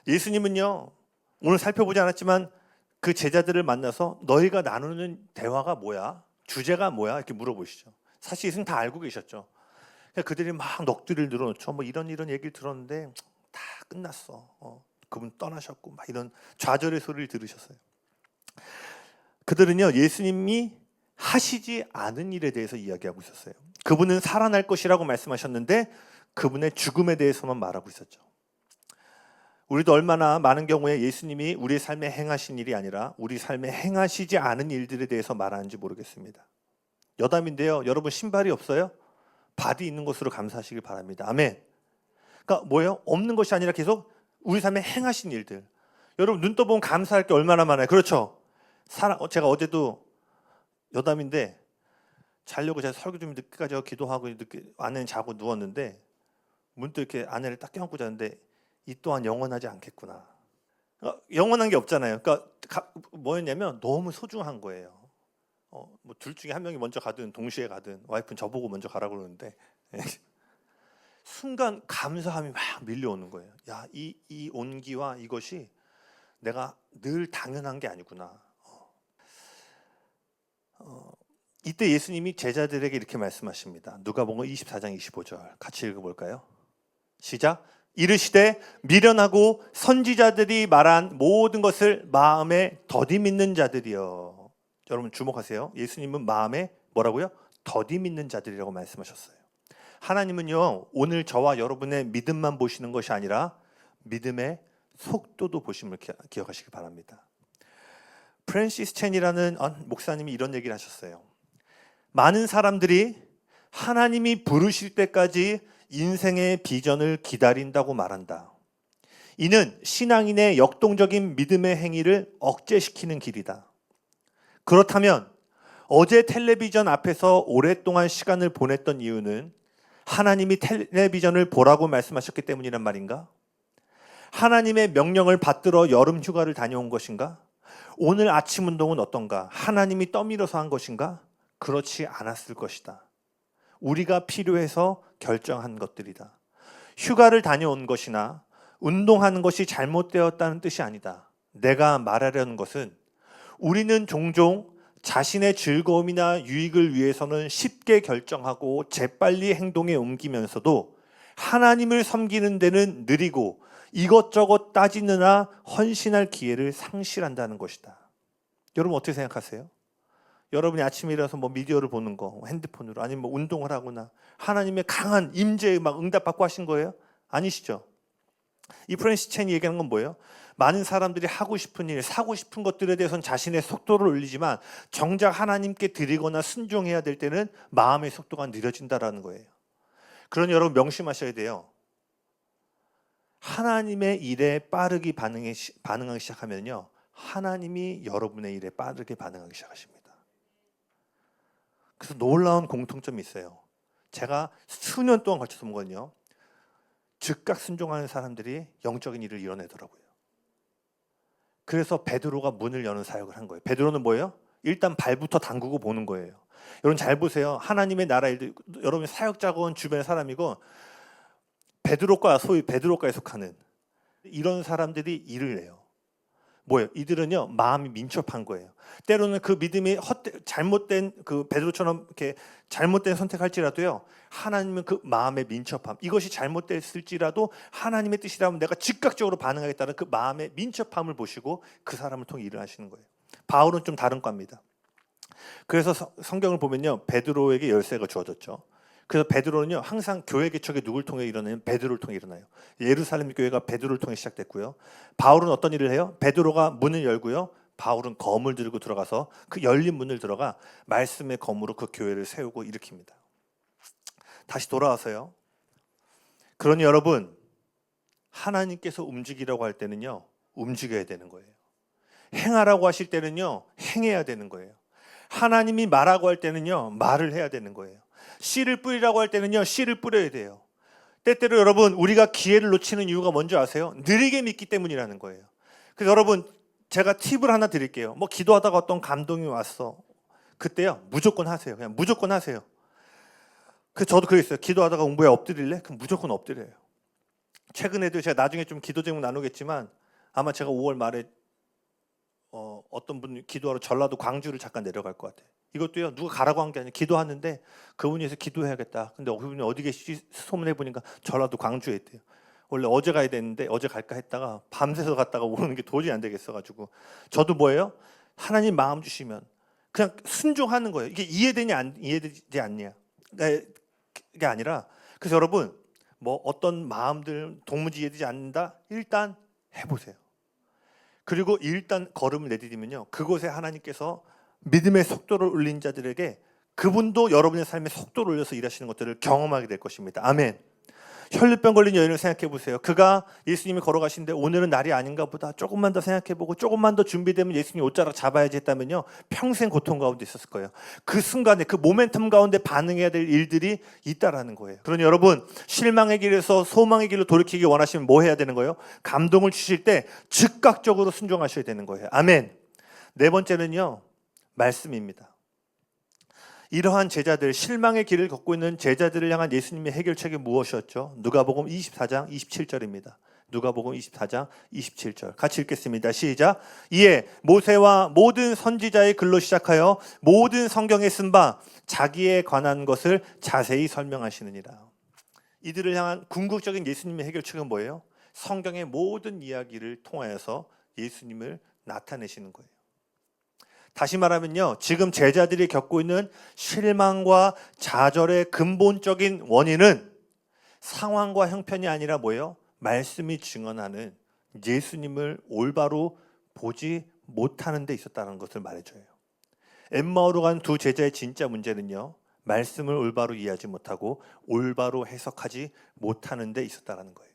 예수님은요, 오늘 살펴보지 않았지만 그 제자들을 만나서 너희가 나누는 대화가 뭐야? 주제가 뭐야? 이렇게 물어보시죠. 사실 예수님 다 알고 계셨죠. 그들이 막 넋두리를 늘어놓죠. 뭐 이런 얘기를 들었는데 다 끝났어. 그분 떠나셨고 막 이런 좌절의 소리를 들으셨어요. 그들은요, 예수님이 하시지 않은 일에 대해서 이야기하고 있었어요. 그분은 살아날 것이라고 말씀하셨는데 그분의 죽음에 대해서만 말하고 있었죠. 우리도 얼마나 많은 경우에 예수님이 우리 삶에 행하신 일이 아니라 우리 삶에 행하시지 않은 일들에 대해서 말하는지 모르겠습니다. 여담인데요, 여러분 신발이 없어요? 바디 있는 것으로 감사하시길 바랍니다. 아멘. 그러니까 뭐예요? 없는 것이 아니라 계속 우리 삶에 행하신 일들. 여러분 눈 떠보면 감사할 게 얼마나 많아요. 그렇죠? 제가 어제도 여담인데 자려고 제가 설교 좀 늦게까지 기도하고 늦게 아내는 자고 누웠는데 문득 이렇게 아내를 딱 껴안고 자는데 이 또한 영원하지 않겠구나. 영원한 게 없잖아요. 그러니까 뭐였냐면 너무 소중한 거예요. 뭐 둘 중에 한 명이 먼저 가든 동시에 가든 와이프는 저보고 먼저 가라고 그러는데 순간 감사함이 막 밀려오는 거예요. 야, 이 온기와 이것이 내가 늘 당연한 게 아니구나. 이때 예수님이 제자들에게 이렇게 말씀하십니다. 누가복음 24장 25절 같이 읽어볼까요? 시작. 이르시되 미련하고 선지자들이 말한 모든 것을 마음에 더디 믿는 자들이여. 여러분 주목하세요. 예수님은 마음에 뭐라고요? 더디 믿는 자들이라고 말씀하셨어요. 하나님은요, 오늘 저와 여러분의 믿음만 보시는 것이 아니라 믿음의 속도도 보심을 기억하시기 바랍니다. 프랜시스 첸이라는 목사님이 이런 얘기를 하셨어요. 많은 사람들이 하나님이 부르실 때까지 인생의 비전을 기다린다고 말한다. 이는 신앙인의 역동적인 믿음의 행위를 억제시키는 길이다. 그렇다면 어제 텔레비전 앞에서 오랫동안 시간을 보냈던 이유는 하나님이 텔레비전을 보라고 말씀하셨기 때문이란 말인가? 하나님의 명령을 받들어 여름 휴가를 다녀온 것인가? 오늘 아침 운동은 어떤가? 하나님이 떠밀어서 한 것인가? 그렇지 않았을 것이다. 우리가 필요해서 결정한 것들이다. 휴가를 다녀온 것이나 운동하는 것이 잘못되었다는 뜻이 아니다. 내가 말하려는 것은 우리는 종종 자신의 즐거움이나 유익을 위해서는 쉽게 결정하고 재빨리 행동에 옮기면서도 하나님을 섬기는 데는 느리고 이것저것 따지느라 헌신할 기회를 상실한다는 것이다. 여러분 어떻게 생각하세요? 여러분이 아침에 일어나서 뭐 미디어를 보는 거, 핸드폰으로 아니면 뭐 운동을 하거나 하나님의 강한 임재에 막 응답받고 하신 거예요? 아니시죠? 이 프랜시스 첸이 얘기하는 건 뭐예요? 많은 사람들이 하고 싶은 일, 사고 싶은 것들에 대해서는 자신의 속도를 올리지만 정작 하나님께 드리거나 순종해야 될 때는 마음의 속도가 느려진다라는 거예요. 그러니 여러분 명심하셔야 돼요. 하나님의 일에 빠르게 반응하기 시작하면요, 하나님이 여러분의 일에 빠르게 반응하기 시작하십니다. 그래서 놀라운 공통점이 있어요. 제가 수년 동안 걸쳐서 본 건요, 즉각 순종하는 사람들이 영적인 일을 이뤄내더라고요. 그래서 베드로가 문을 여는 사역을 한 거예요. 베드로는 뭐예요? 일단 발부터 담그고 보는 거예요. 여러분 잘 보세요. 하나님의 나라 일들, 여러분 사역자건 주변의 사람이고 베드로과 소위 베드로과에 속하는 이런 사람들이 일을 해요. 뭐예요? 이들은요 마음이 민첩한 거예요. 때로는 그 믿음이 잘못된 그 베드로처럼 이렇게 잘못된 선택할지라도요, 하나님은 그 마음의 민첩함, 이것이 잘못됐을지라도 하나님의 뜻이라면 내가 즉각적으로 반응하겠다는 그 마음의 민첩함을 보시고 그 사람을 통해 일을 하시는 거예요. 바울은 좀 다른 과입니다. 그래서 성경을 보면요, 베드로에게 열쇠가 주어졌죠. 그래서 베드로는요 항상 교회 개척이 누굴 통해 일어나냐면 베드로를 통해 일어나요. 예루살렘 교회가 베드로를 통해 시작됐고요. 바울은 어떤 일을 해요? 베드로가 문을 열고요, 바울은 검을 들고 들어가서 그 열린 문을 들어가 말씀의 검으로 그 교회를 세우고 일으킵니다. 다시 돌아와서요, 그러니 여러분, 하나님께서 움직이라고 할 때는요 움직여야 되는 거예요. 행하라고 하실 때는요 행해야 되는 거예요. 하나님이 말하고 할 때는요 말을 해야 되는 거예요. 씨를 뿌리라고 할 때는요 씨를 뿌려야 돼요. 때때로 여러분 우리가 기회를 놓치는 이유가 뭔지 아세요? 느리게 믿기 때문이라는 거예요. 그래서 여러분 제가 팁을 하나 드릴게요. 뭐 기도하다가 어떤 감동이 왔어, 그때요 무조건 하세요. 그냥 무조건 하세요. 저도 그랬어요. 기도하다가 공부에 엎드릴래? 그럼 무조건 엎드려요. 최근에도 제가 나중에 좀 기도 제목 나누겠지만 아마 제가 5월 말에 어떤 분 기도하러 전라도 광주를 잠깐 내려갈 것 같아요. 이것도요 누가 가라고 한 게 아니라 기도하는데 그분이 해서 기도해야겠다. 근데 그분이 어디 계시지 소문해 보니까 전라도 광주에 있대요. 원래 어제 가야 되는데 어제 갈까 했다가 밤새서 갔다가 오는 게 도저히 안 되겠어가지고 저도 뭐예요? 하나님 마음 주시면 그냥 순종하는 거예요. 이게 이해되냐 이해되지 않냐 그게 아니라, 그래서 여러분 뭐 어떤 마음들 도무지 이해되지 않는다, 일단 해보세요. 그리고 일단 걸음을 내디디면요 그곳에 하나님께서 믿음의 속도를 올린 자들에게 그분도 여러분의 삶의 속도를 올려서 일하시는 것들을 경험하게 될 것입니다. 아멘. 혈루병 걸린 여인을 생각해 보세요. 그가 예수님이 걸어가시는데 오늘은 날이 아닌가 보다, 조금만 더 생각해보고 조금만 더 준비되면 예수님 옷자락 잡아야지 했다면요 평생 고통 가운데 있었을 거예요. 그 순간에 그 모멘텀 가운데 반응해야 될 일들이 있다라는 거예요. 그러니 여러분 실망의 길에서 소망의 길로 돌이키기 원하시면 뭐 해야 되는 거예요? 감동을 주실 때 즉각적으로 순종하셔야 되는 거예요. 아멘. 네 번째는요 말씀입니다. 이러한 제자들, 실망의 길을 걷고 있는 제자들을 향한 예수님의 해결책이 무엇이었죠? 누가복음 24장 27절입니다. 누가복음 24장 27절 같이 읽겠습니다. 시작. 이에 모세와 모든 선지자의 글로 시작하여 모든 성경에 쓴 바 자기에 관한 것을 자세히 설명하시느니라. 이들을 향한 궁극적인 예수님의 해결책은 뭐예요? 성경의 모든 이야기를 통하여서 예수님을 나타내시는 거예요. 다시 말하면요, 지금 제자들이 겪고 있는 실망과 좌절의 근본적인 원인은 상황과 형편이 아니라 뭐예요? 말씀이 증언하는 예수님을 올바로 보지 못하는 데 있었다는 것을 말해줘요. 엠마오로 간 두 제자의 진짜 문제는요, 말씀을 올바로 이해하지 못하고 올바로 해석하지 못하는 데 있었다는 거예요.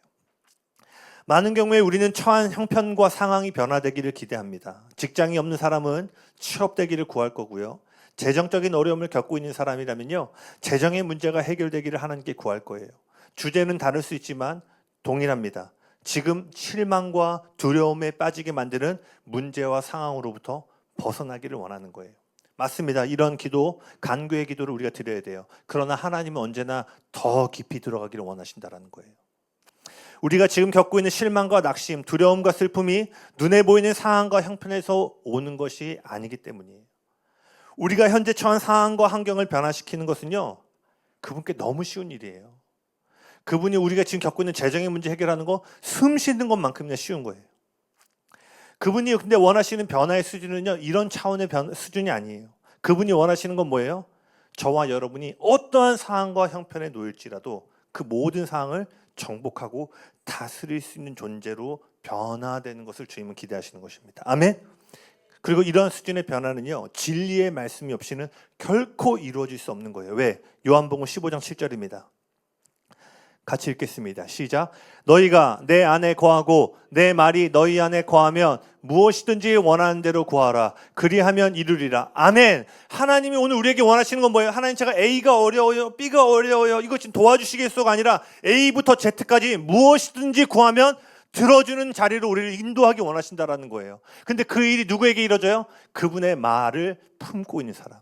많은 경우에 우리는 처한 형편과 상황이 변화되기를 기대합니다. 직장이 없는 사람은 취업되기를 구할 거고요. 재정적인 어려움을 겪고 있는 사람이라면요, 재정의 문제가 해결되기를 하나님께 구할 거예요. 주제는 다를 수 있지만 동일합니다. 지금 실망과 두려움에 빠지게 만드는 문제와 상황으로부터 벗어나기를 원하는 거예요. 맞습니다. 이런 기도, 간구의 기도를 우리가 드려야 돼요. 그러나 하나님은 언제나 더 깊이 들어가기를 원하신다는 거예요. 우리가 지금 겪고 있는 실망과 낙심, 두려움과 슬픔이 눈에 보이는 상황과 형편에서 오는 것이 아니기 때문이에요. 우리가 현재 처한 상황과 환경을 변화시키는 것은요, 그분께 너무 쉬운 일이에요. 그분이 우리가 지금 겪고 있는 재정의 문제 해결하는 거 숨 쉬는 것만큼이나 쉬운 거예요. 그분이 근데 원하시는 변화의 수준은요, 이런 차원의 수준이 아니에요. 그분이 원하시는 건 뭐예요? 저와 여러분이 어떠한 상황과 형편에 놓일지라도 그 모든 상황을 정복하고 다스릴 수 있는 존재로 변화되는 것을 주님은 기대하시는 것입니다. 아멘. 그리고 이런 수준의 변화는요, 진리의 말씀이 없이는 결코 이루어질 수 없는 거예요. 왜? 요한복음 15장 7절입니다. 같이 읽겠습니다. 시작. 너희가 내 안에 거하고 내 말이 너희 안에 거하면 무엇이든지 원하는 대로 구하라. 그리하면 이루리라. 아멘. 하나님이 오늘 우리에게 원하시는 건 뭐예요? 하나님, 제가 A가 어려워요, B가 어려워요, 이거 지금 도와주시겠소가 아니라 A부터 Z까지 무엇이든지 구하면 들어주는 자리로 우리를 인도하기 원하신다라는 거예요. 근데 그 일이 누구에게 이루어져요? 그분의 말을 품고 있는 사람,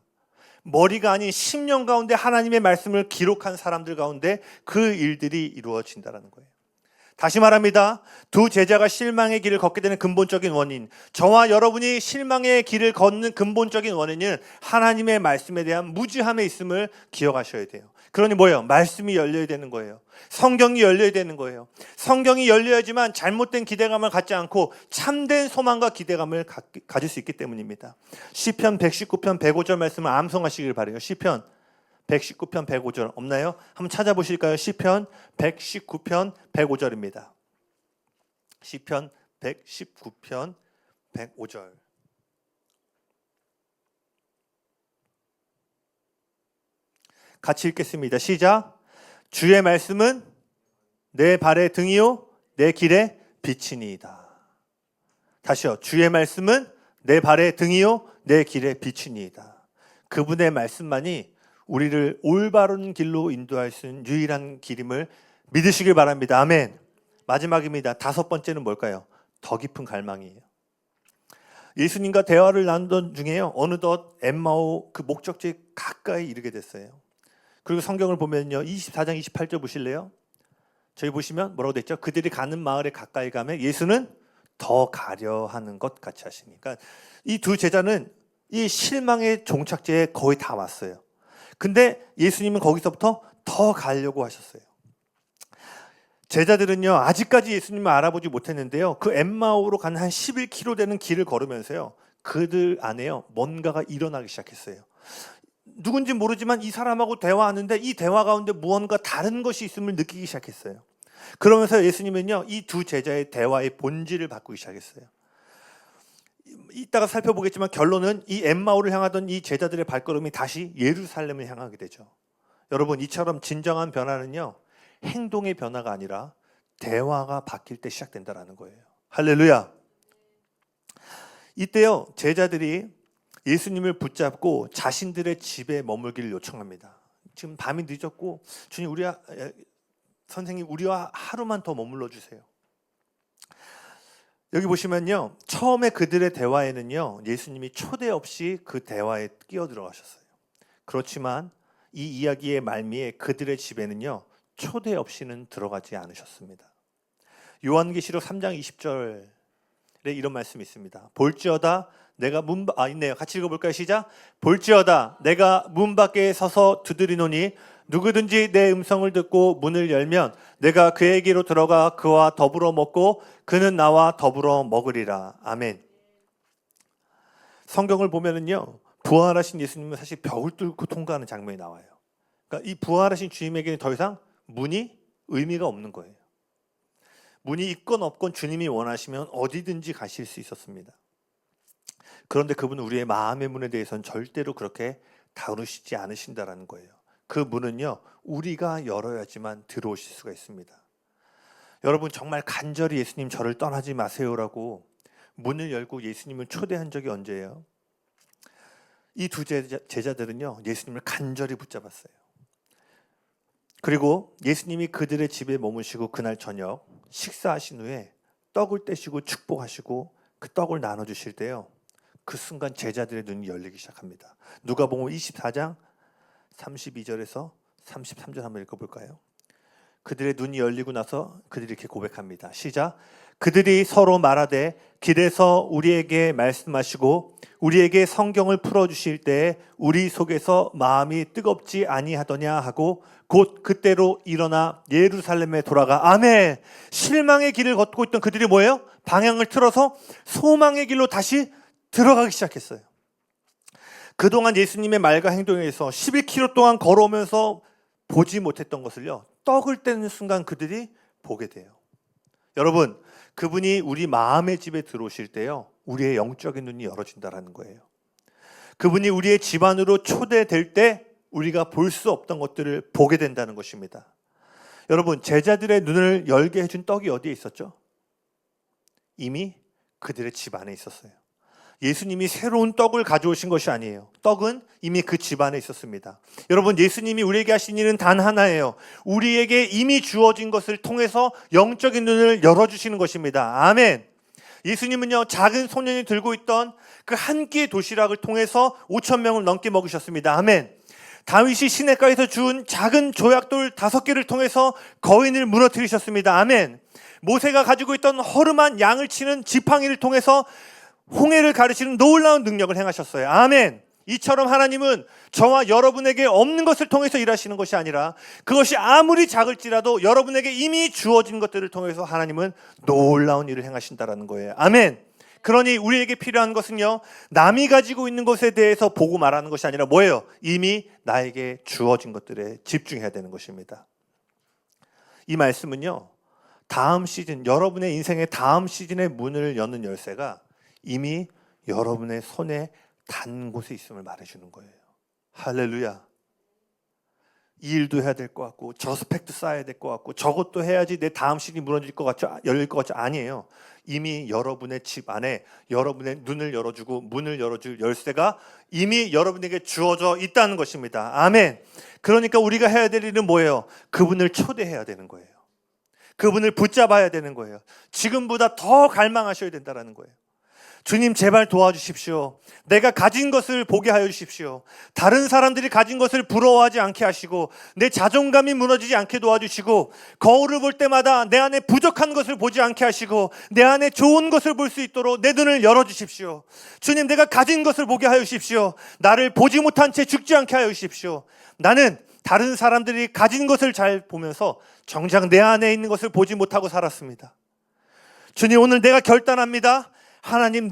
머리가 아닌 심령 가운데 하나님의 말씀을 기록한 사람들 가운데 그 일들이 이루어진다는 거예요. 다시 말합니다. 두 제자가 실망의 길을 걷게 되는 근본적인 원인, 저와 여러분이 실망의 길을 걷는 근본적인 원인은 하나님의 말씀에 대한 무지함에 있음을 기억하셔야 돼요. 그러니 뭐예요? 말씀이 열려야 되는 거예요. 성경이 열려야 되는 거예요. 성경이 열려야지만 잘못된 기대감을 갖지 않고 참된 소망과 기대감을 가질 수 있기 때문입니다. 시편 119편 105절 말씀을 암송하시길 바라요. 시편 119편 105절 없나요? 한번 찾아보실까요? 시편 119편 105절입니다. 시편 119편 105절. 같이 읽겠습니다. 시작. 주의 말씀은 내 발의 등이요 내 길의 빛이니이다. 다시요. 주의 말씀은 내 발의 등이요 내 길의 빛이니이다. 그분의 말씀만이 우리를 올바른 길로 인도할 수 있는 유일한 길임을 믿으시길 바랍니다. 아멘. 마지막입니다. 다섯 번째는 뭘까요? 더 깊은 갈망이에요. 예수님과 대화를 나누던 중에요, 어느덧 엠마오 그 목적지에 가까이 이르게 됐어요. 그리고 성경을 보면요, 24장 28절 보실래요? 저희 보시면 뭐라고 됐죠? 그들이 가는 마을에 가까이 가면 예수는 더 가려 하는 것 같이 하시니까 이 두 제자는 이 실망의 종착지에 거의 다 왔어요. 근데 예수님은 거기서부터 더 가려고 하셨어요. 제자들은요, 아직까지 예수님을 알아보지 못했는데요, 그 엠마오로 간 한 11km 되는 길을 걸으면서요, 그들 안에요 뭔가가 일어나기 시작했어요. 누군지 모르지만 이 사람하고 대화하는데 이 대화 가운데 무언가 다른 것이 있음을 느끼기 시작했어요. 그러면서 예수님은요, 이 두 제자의 대화의 본질을 바꾸기 시작했어요. 이따가 살펴보겠지만 결론은 이 엠마오를 향하던 이 제자들의 발걸음이 다시 예루살렘을 향하게 되죠. 여러분, 이처럼 진정한 변화는요, 행동의 변화가 아니라 대화가 바뀔 때 시작된다는 거예요. 할렐루야. 이때요, 제자들이 예수님을 붙잡고 자신들의 집에 머물기를 요청합니다. 지금 밤이 늦었고 주님, 선생님 우리와 하루만 더 머물러 주세요. 여기 보시면요, 처음에 그들의 대화에는요, 예수님이 초대 없이 그 대화에 끼어 들어가셨어요. 그렇지만 이 이야기의 말미에 그들의 집에는요, 초대 없이는 들어가지 않으셨습니다. 요한계시록 3장 20절에 이런 말씀이 있습니다. 볼지어다 내가 있네요. 같이 읽어볼까요? 시작. 볼지어다 내가 문 밖에 서서 두드리노니 누구든지 내 음성을 듣고 문을 열면 내가 그에게로 들어가 그와 더불어 먹고 그는 나와 더불어 먹으리라. 아멘. 성경을 보면은요, 부활하신 예수님은 사실 벽을 뚫고 통과하는 장면이 나와요. 그러니까 이 부활하신 주님에게는 더 이상 문이 의미가 없는 거예요. 문이 있건 없건 주님이 원하시면 어디든지 가실 수 있었습니다. 그런데 그분은 우리의 마음의 문에 대해서는 절대로 그렇게 다루시지 않으신다라는 거예요. 그 문은요, 우리가 열어야지만 들어오실 수가 있습니다. 여러분, 정말 간절히 예수님 저를 떠나지 마세요라고 문을 열고 예수님을 초대한 적이 언제예요? 이 두 제자들은요, 예수님을 간절히 붙잡았어요. 그리고 예수님이 그들의 집에 머무시고 그날 저녁 식사하신 후에 떡을 떼시고 축복하시고 그 떡을 나눠주실 때요, 그 순간 제자들의 눈이 열리기 시작합니다. 누가복음 24장 32절에서 33절 한번 읽어볼까요? 그들의 눈이 열리고 나서 그들이 이렇게 고백합니다. 시작. 그들이 서로 말하되 길에서 우리에게 말씀하시고 우리에게 성경을 풀어주실 때 우리 속에서 마음이 뜨겁지 아니하더냐 하고 곧 그때로 일어나 예루살렘에 돌아가. 아멘. 실망의 길을 걷고 있던 그들이 뭐예요? 방향을 틀어서 소망의 길로 다시 들어가기 시작했어요. 그동안 예수님의 말과 행동에 의해서 11km 동안 걸어오면서 보지 못했던 것을요, 떡을 떼는 순간 그들이 보게 돼요. 여러분, 그분이 우리 마음의 집에 들어오실 때요, 우리의 영적인 눈이 열어진다라는 거예요. 그분이 우리의 집 안으로 초대될 때 우리가 볼 수 없던 것들을 보게 된다는 것입니다. 여러분, 제자들의 눈을 열게 해준 떡이 어디에 있었죠? 이미 그들의 집 안에 있었어요. 예수님이 새로운 떡을 가져오신 것이 아니에요. 떡은 이미 그 집 안에 있었습니다. 여러분, 예수님이 우리에게 하신 일은 단 하나예요. 우리에게 이미 주어진 것을 통해서 영적인 눈을 열어주시는 것입니다. 아멘. 예수님은요, 작은 소년이 들고 있던 그 한 끼의 도시락을 통해서 5천 명을 넘게 먹으셨습니다. 아멘. 다윗이 시냇가에서 주운 작은 조약돌 5개를 통해서 거인을 무너뜨리셨습니다. 아멘. 모세가 가지고 있던 허름한 양을 치는 지팡이를 통해서 홍해를 가르치는 놀라운 능력을 행하셨어요. 아멘. 이처럼 하나님은 저와 여러분에게 없는 것을 통해서 일하시는 것이 아니라 그것이 아무리 작을지라도 여러분에게 이미 주어진 것들을 통해서 하나님은 놀라운 일을 행하신다라는 거예요. 아멘. 그러니 우리에게 필요한 것은요, 남이 가지고 있는 것에 대해서 보고 말하는 것이 아니라 뭐예요? 이미 나에게 주어진 것들에 집중해야 되는 것입니다. 이 말씀은요, 다음 시즌, 여러분의 인생의 다음 시즌의 문을 여는 열쇠가 이미 여러분의 손에 단 곳에 있음을 말해주는 거예요. 할렐루야. 이 일도 해야 될 것 같고 저 스펙도 쌓아야 될 것 같고 저것도 해야지 내 다음 시즌이 무너질 것 같죠? 열릴 것 같죠? 아니에요. 이미 여러분의 집 안에 여러분의 눈을 열어주고 문을 열어줄 열쇠가 이미 여러분에게 주어져 있다는 것입니다. 아멘. 그러니까 우리가 해야 될 일은 뭐예요? 그분을 초대해야 되는 거예요. 그분을 붙잡아야 되는 거예요. 지금보다 더 갈망하셔야 된다는 거예요. 주님, 제발 도와주십시오. 내가 가진 것을 보게 하여 주십시오. 다른 사람들이 가진 것을 부러워하지 않게 하시고 내 자존감이 무너지지 않게 도와주시고 거울을 볼 때마다 내 안에 부족한 것을 보지 않게 하시고 내 안에 좋은 것을 볼 수 있도록 내 눈을 열어주십시오. 주님, 내가 가진 것을 보게 하여 주십시오. 나를 보지 못한 채 죽지 않게 하여 주십시오. 나는 다른 사람들이 가진 것을 잘 보면서 정작 내 안에 있는 것을 보지 못하고 살았습니다. 주님, 오늘 내가 결단합니다. 하나님이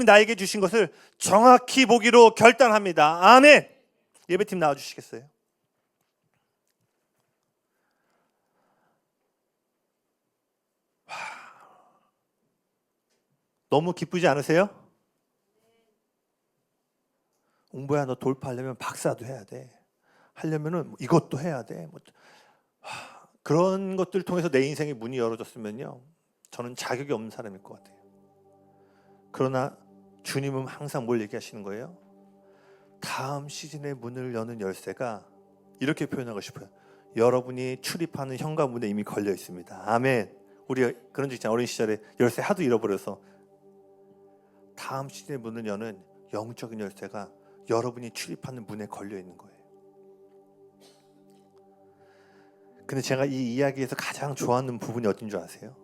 나에게 주신 것을 정확히 보기로 결단합니다. 아멘. 예배팀 나와주시겠어요? 너무 기쁘지 않으세요? 웅보야, 너 돌파하려면 박사도 해야 돼. 하려면은 이것도 해야 돼. 그런 것들 통해서 내 인생의 문이 열어졌으면요, 저는 자격이 없는 사람일 것 같아요. 그러나 주님은 항상 뭘 얘기하시는 거예요? 다음 시즌의 문을 여는 열쇠가 이렇게 표현하고 싶어요. 여러분이 출입하는 현관문에 이미 걸려 있습니다. 아멘. 우리 그런 적 있잖아요. 어린 시절에 열쇠 하도 잃어버려서. 다음 시즌의 문을 여는 영적인 열쇠가 여러분이 출입하는 문에 걸려 있는 거예요. 근데 제가 이 이야기에서 가장 좋아하는 부분이 어딘 줄 아세요?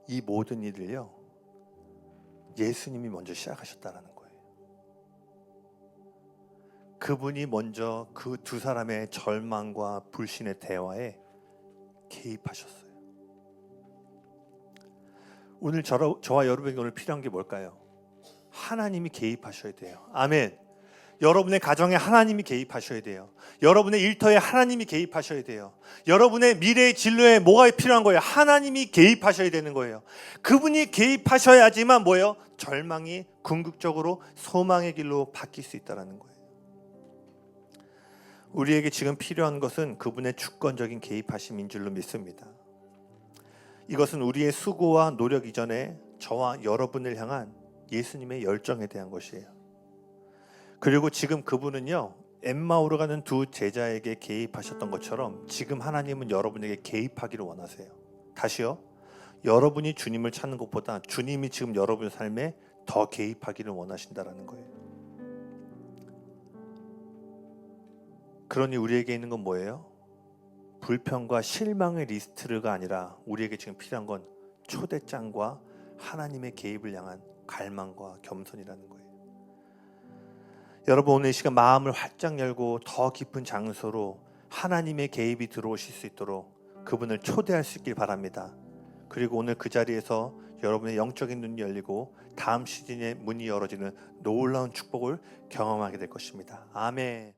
이 모든 일을요, 예수님이 먼저 시작하셨다는 거예요. 그분이 먼저 그 두 사람의 절망과 불신의 대화에 개입하셨어요. 오늘 저와 여러분에게 오늘 필요한 게 뭘까요? 하나님이 개입하셔야 돼요. 아멘. 여러분의 가정에 하나님이 개입하셔야 돼요. 여러분의 일터에 하나님이 개입하셔야 돼요. 여러분의 미래의 진로에 뭐가 필요한 거예요? 하나님이 개입하셔야 되는 거예요. 그분이 개입하셔야지만 뭐예요? 절망이 궁극적으로 소망의 길로 바뀔 수 있다는 거예요. 우리에게 지금 필요한 것은 그분의 주권적인 개입하심인 줄로 믿습니다. 이것은 우리의 수고와 노력 이전에 저와 여러분을 향한 예수님의 열정에 대한 것이에요. 그리고 지금 그분은요, 엠마오로 가는 두 제자에게 개입하셨던 것처럼 지금 하나님은 여러분에게 개입하기를 원하세요. 다시요, 여러분이 주님을 찾는 것보다 주님이 지금 여러분의 삶에 더 개입하기를 원하신다는 거예요. 그러니 우리에게 있는 건 뭐예요? 불평과 실망의 리스트가 아니라 우리에게 지금 필요한 건 초대장과 하나님의 개입을 향한 갈망과 겸손이라는 거예요. 여러분, 오늘 이 시간 마음을 활짝 열고 더 깊은 장소로 하나님의 개입이 들어오실 수 있도록 그분을 초대할 수 있길 바랍니다. 그리고 오늘 그 자리에서 여러분의 영적인 눈이 열리고 다음 시즌의 문이 열어지는 놀라운 축복을 경험하게 될 것입니다. 아멘.